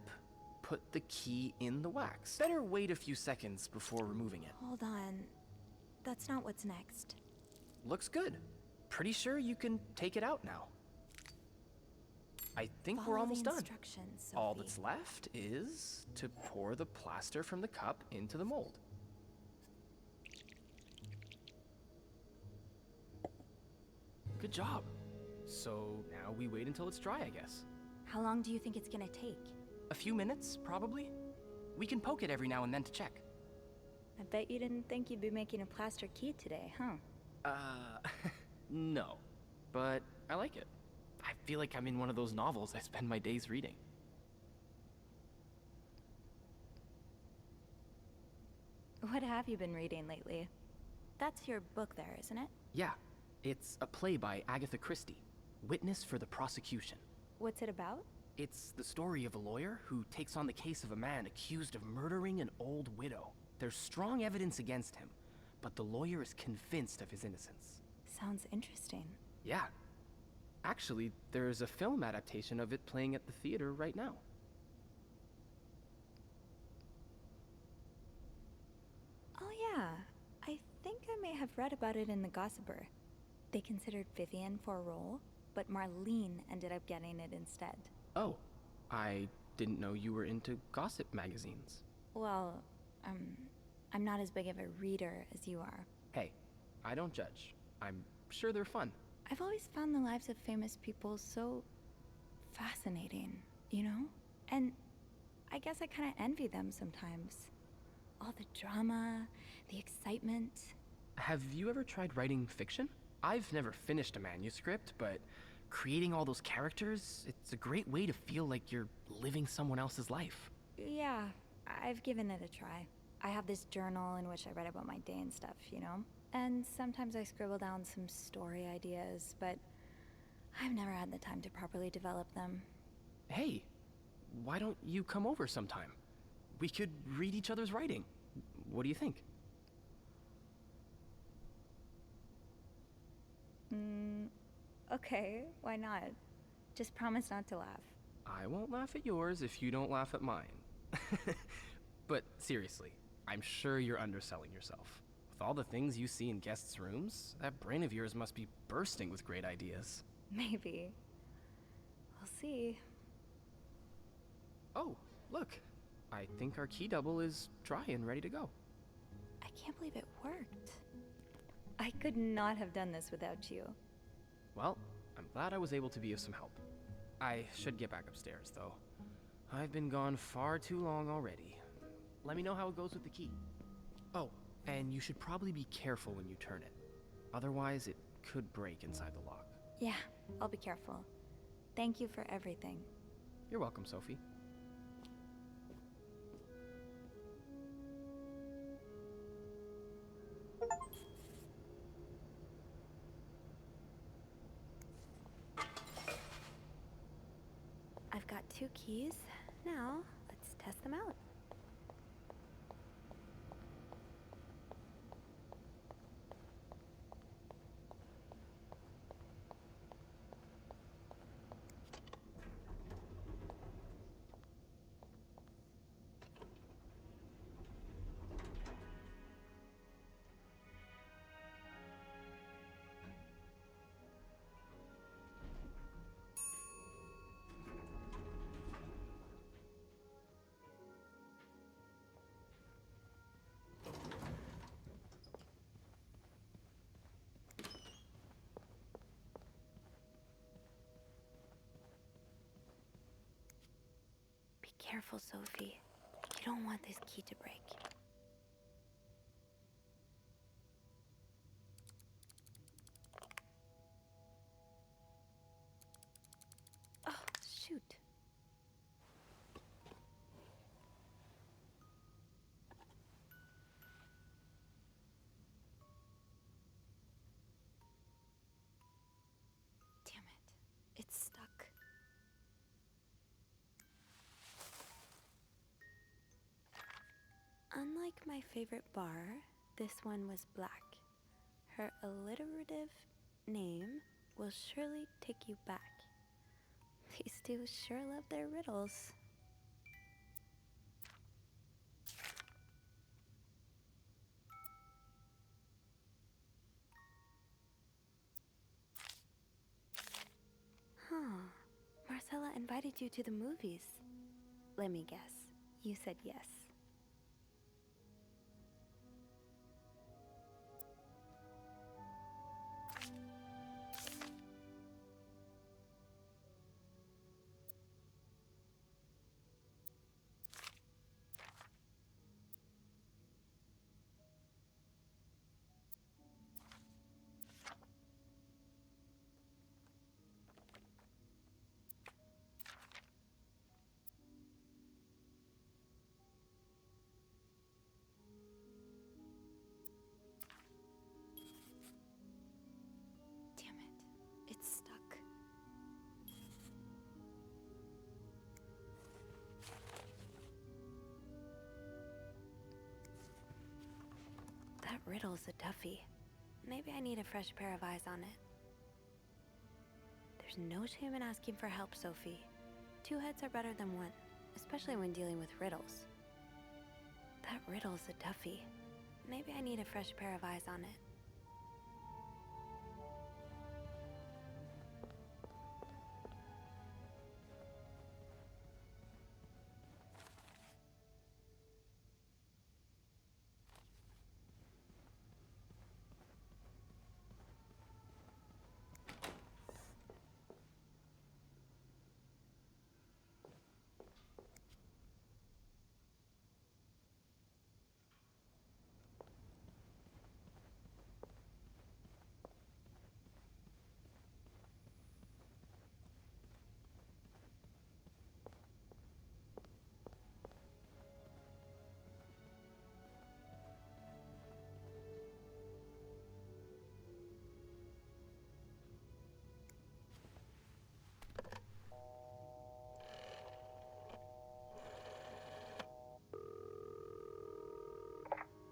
put the key in the wax. Better wait a few seconds before removing it. Hold on. That's not what's next. Looks good. Pretty sure you can take it out now. I think we're almost done. All that's left is to pour the plaster from the cup into the mold. Good job. So now we wait until it's dry, I guess. How long do you think it's gonna take? A few minutes, probably. We can poke it every now and then to check. I bet you didn't think you'd be making a plaster key today, huh? No. But I like it. I feel like I'm in one of those novels I spend my days reading. What have you been reading lately? That's your book there, isn't it? Yeah. It's a play by Agatha Christie, Witness for the Prosecution. What's it about? It's the story of a lawyer who takes on the case of a man accused of murdering an old widow. There's strong evidence against him, but the lawyer is convinced of his innocence. Sounds interesting. Yeah. Actually, there's a film adaptation of it playing at the theater right now. Oh yeah, I think I may have read about it in the Gossiper. They considered Vivian for a role, but Marlene ended up getting it instead. Oh, I didn't know you were into gossip magazines. Well, I'm not as big of a reader as you are. Hey, I don't judge. I'm sure they're fun. I've always found the lives of famous people so fascinating, you know? And I guess I kind of envy them sometimes. All the drama, the excitement. Have you ever tried writing fiction? I've never finished a manuscript, but creating all those characters, it's a great way to feel like you're living someone else's life. Yeah, I've given it a try. I have this journal in which I write about my day and stuff, you know? And sometimes I scribble down some story ideas, but I've never had the time to properly develop them. Hey, why don't you come over sometime? We could read each other's writing. What do you think? Okay, why not? Just promise not to laugh. I won't laugh at yours if you don't laugh at mine. But seriously, I'm sure you're underselling yourself. With all the things you see in guests' rooms, that brain of yours must be bursting with great ideas. Maybe. We'll see. Oh, look. I think our key double is dry and ready to go. I can't believe it worked. I could not have done this without you. Well, I'm glad I was able to be of some help. I should get back upstairs, though. I've been gone far too long already. Let me know how it goes with the key. Oh, and you should probably be careful when you turn it. Otherwise, it could break inside the lock. Yeah, I'll be careful. Thank you for everything. You're welcome, Sophie. I've got 2 keys. Now, let's test them out. Careful, Sophie. You don't want this key to break. Oh, shoot. Damn it. It's stuck. Unlike my favorite bar, this one was black. Her alliterative name will surely take you back. These two sure love their riddles. Huh. Marcella invited you to the movies. Let me guess. You said yes. Damn it. It's stuck. That riddle's a toughie. Maybe I need a fresh pair of eyes on it. There's no shame in asking for help, Sophie. Two heads are better than one, especially when dealing with riddles. That riddle's a toughie. Maybe I need a fresh pair of eyes on it.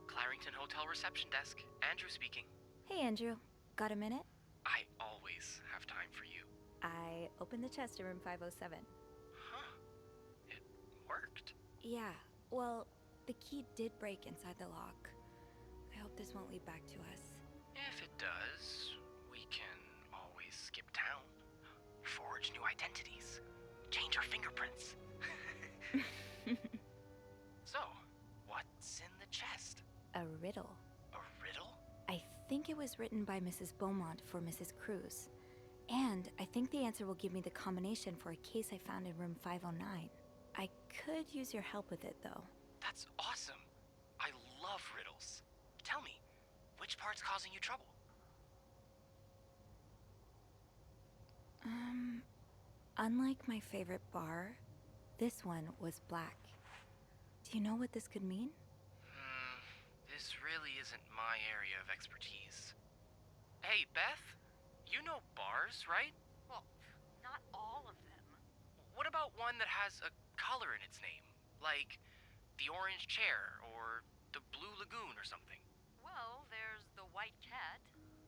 Clarington Hotel reception desk. Andrew speaking. Hey, Andrew. Got a minute? I always have time for you. I opened the chest in room 507. Huh. It worked. Yeah, well, the key did break inside the lock. I hope this won't lead back to us. If it does, we can always skip town. Forge new identities. Change our fingerprints. So, what's in the chest? A riddle. A riddle? I think it was written by Mrs. Beaumont for Mrs. Cruz. And I think the answer will give me the combination for a case I found in room 509. I could use your help with it, though. That's awesome. I love riddles. Tell me, which part's causing you trouble? Unlike my favorite bar, this one was black. Do you know what this could mean? This really isn't my area of expertise. Hey, Beth, you know bars, right? Well, not all of them. What about one that has a color in its name? Like the Orange Chair or the Blue Lagoon or something? Well, there's the White Cat,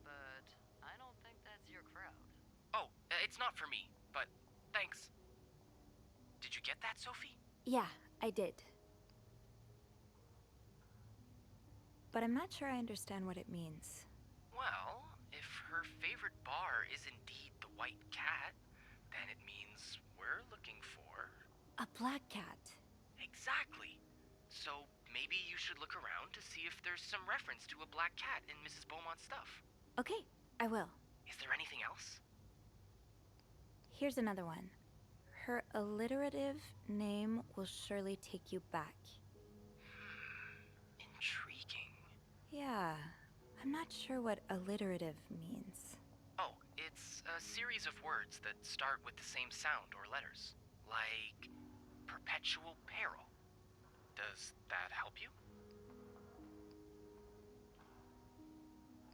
but I don't think that's your crowd. Oh, it's not for me, but thanks. Did you get that, Sophie? Yeah, I did. But I'm not sure I understand what it means. Well, if her favorite bar is indeed the White Cat, then it means we're looking for... A black cat. Exactly. So maybe you should look around to see if there's some reference to a black cat in Mrs. Beaumont's stuff. Okay, I will. Is there anything else? Here's another one. Her alliterative name will surely take you back. Intriguing. Yeah, I'm not sure what alliterative means. Oh, it's a series of words that start with the same sound or letters. Like perpetual peril. Does that help you?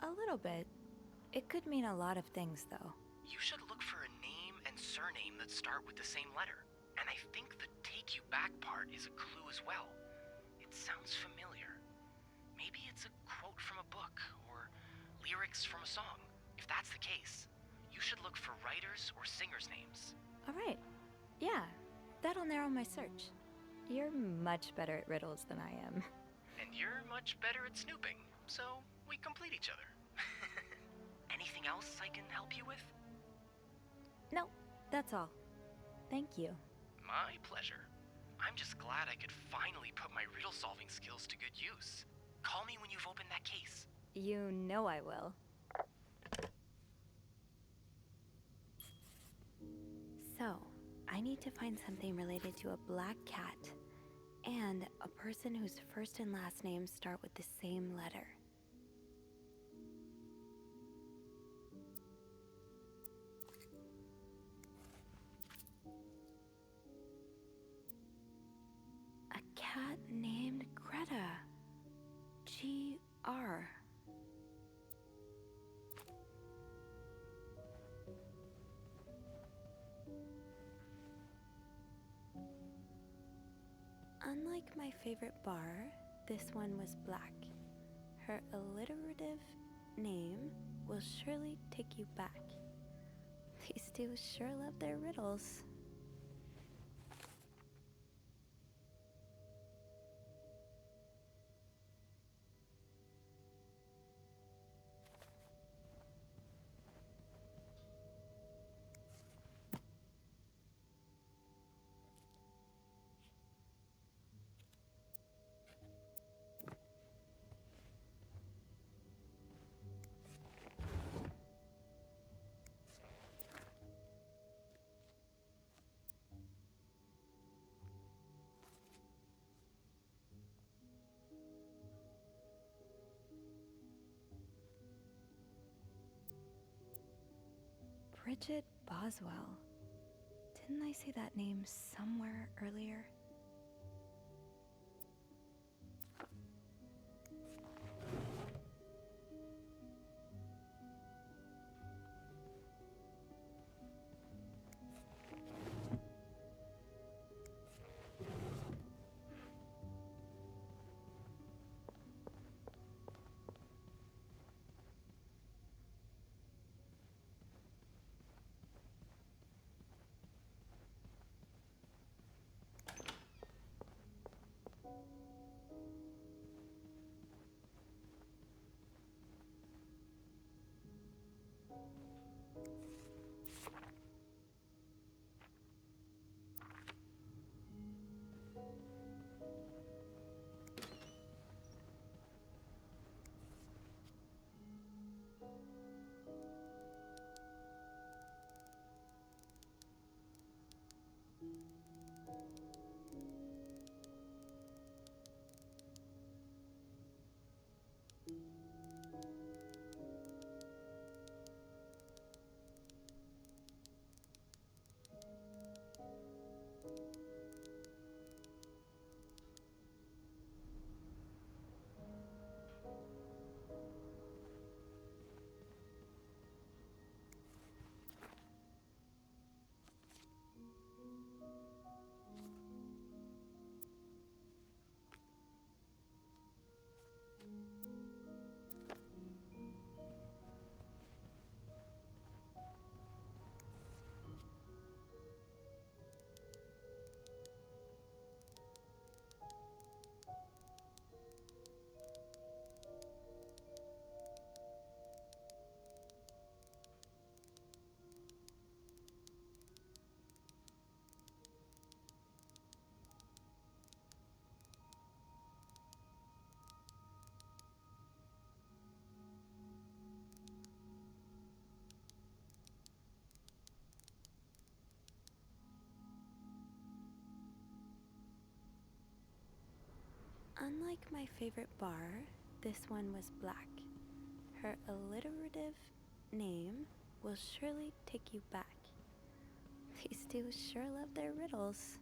A little bit. It could mean a lot of things, though. You should look for a name and surname that start with the same letter. And I think the take you back part is a clue as well. It sounds familiar. Maybe it's a quote from a book or lyrics from a song. If that's the case, you should look for writers or singers' names. All right. Yeah, that'll narrow my search. You're much better at riddles than I am. And you're much better at snooping, so we complete each other. Anything else I can help you with? No, that's all. Thank you. My pleasure. I'm just glad I could finally put my riddle-solving skills to good use. Call me when you've opened that case. You know I will. So, I need to find something related to a black cat and a person whose first and last names start with the same letter. A cat named Greta. G.R. Unlike my favorite bar, this one was black. Her alliterative name will surely take you back. These two sure love their riddles. Bridget Boswell. Didn't I see that name somewhere earlier? Unlike my favorite bar, this one was black. Her alliterative name will surely take you back. These two sure love their riddles.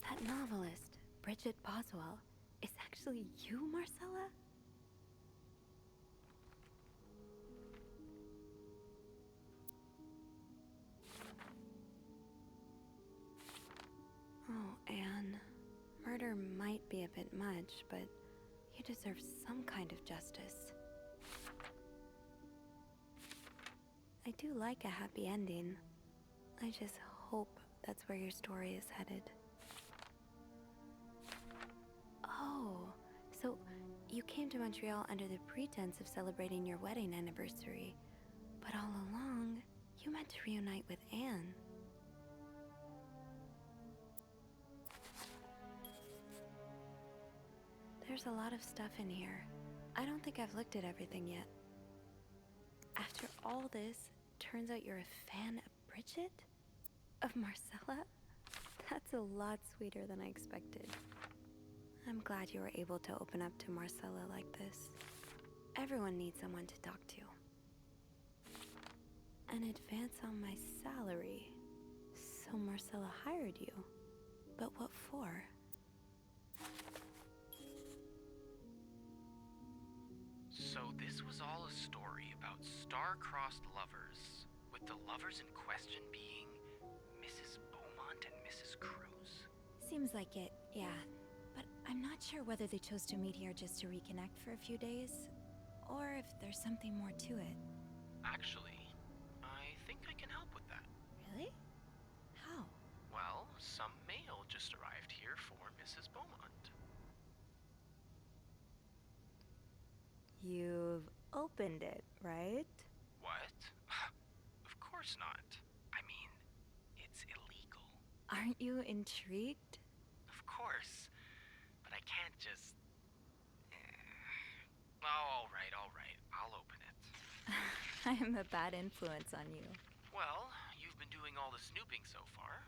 That novelist, Bridget Boswell, is actually you, Marcella? Oh, Anne. Murder might be a bit much, but you deserve some kind of justice. I do like a happy ending. I just hope that's where your story is headed. Oh, so you came to Montreal under the pretense of celebrating your wedding anniversary, but all along, you meant to reunite with Anne. There's a lot of stuff in here. I don't think I've looked at everything yet. After all this, turns out you're a fan of Bridget? Of Marcella? That's a lot sweeter than I expected. I'm glad you were able to open up to Marcella like this. Everyone needs someone to talk to. An advance on my salary. So Marcella hired you. But what for? So this was all a story about star-crossed lovers, with the lovers in question being Mrs. Beaumont and Mrs. Cruz? Seems like it, yeah. But I'm not sure whether they chose to meet here just to reconnect for a few days, or if there's something more to it. Actually, I think I can help with that. Really? How? Well, some mail just arrived here for Mrs. Beaumont. You've opened it, right? What? Of course not. I mean, it's illegal. Aren't you intrigued? Of course. But I can't just... Oh, all right. I'll open it. I'm a bad influence on you. Well, you've been doing all the snooping so far.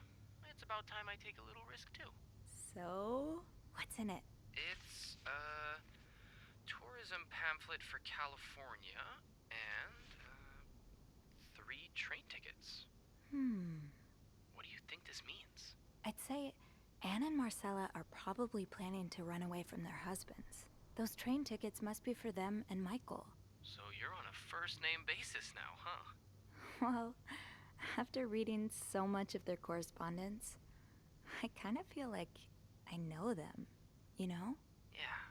It's about time I take a little risk, too. So, what's in it? It's a tourism pamphlet for California and 3 train tickets. Hmm. What do you think this means? I'd say Anne Anne and Marcella are probably planning to run away from their husbands. Those train tickets must be for them and Michael. So you're on a first-name basis now, huh? Well, after reading so much of their correspondence, I kind of feel like I know them, you know? Yeah,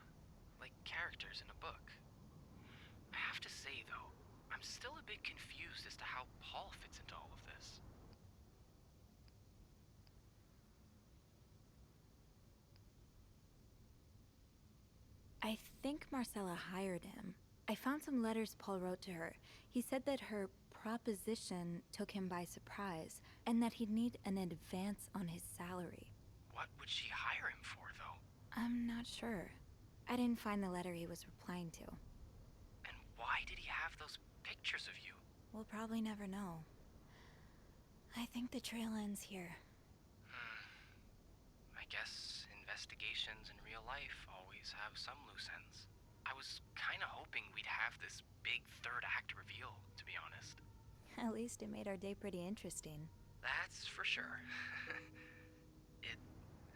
like characters in a book. I have to say, though, I'm still a bit confused as to how Paul fits into all of this. I think Marcella hired him. I found some letters Paul wrote to her. He said that her proposition took him by surprise, and that he'd need an advance on his salary. What would she hire him for, though? I'm not sure. I didn't find the letter he was replying to. And why did he have those pictures of you? We'll probably never know. I think the trail ends here. I guess investigations in real life always have some loose ends. I was kinda hoping we'd have this big third act reveal, to be honest. At least it made our day pretty interesting. That's for sure. It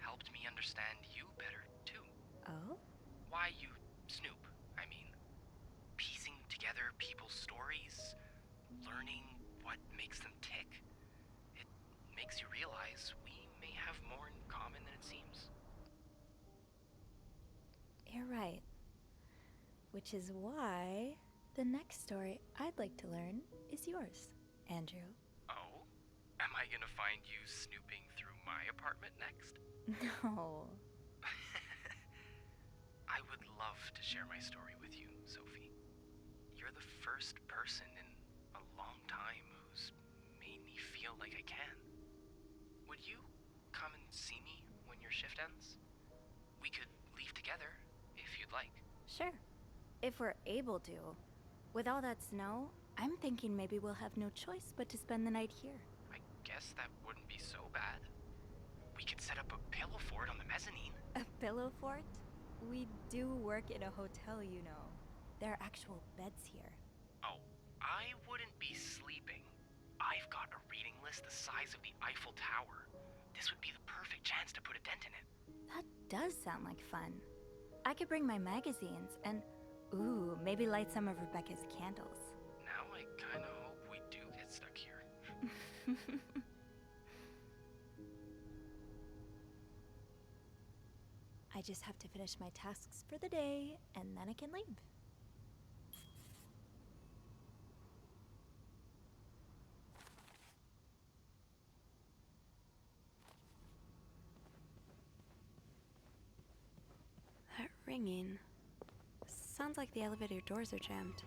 helped me understand you better, too. Oh? Why you snoop, I mean. Piecing together people's stories, learning what makes them tick. It makes you realize we may have more in common than it seems. You're right. Which is why the next story I'd like to learn is yours, Andrew. Oh? Am I gonna find you snooping through my apartment next? No. I would love to share my story with you, Sophie. You're the first person in a long time who's made me feel like I can. Would you come and see me when your shift ends? We could leave together, if you'd like. Sure. If we're able to. With all that snow, I'm thinking maybe we'll have no choice but to spend the night here. I guess that wouldn't be so bad. We could set up a pillow fort on the mezzanine. A pillow fort? We do work in a hotel, you know. There are actual beds here. Oh, I wouldn't be sleeping. I've got a reading list the size of the Eiffel Tower. This would be the perfect chance to put a dent in it. That does sound like fun. I could bring my magazines and, ooh, maybe light some of Rebecca's candles. Now I kinda hope we do get stuck here. I just have to finish my tasks for the day, and then I can leave. That ringing sounds like the elevator doors are jammed.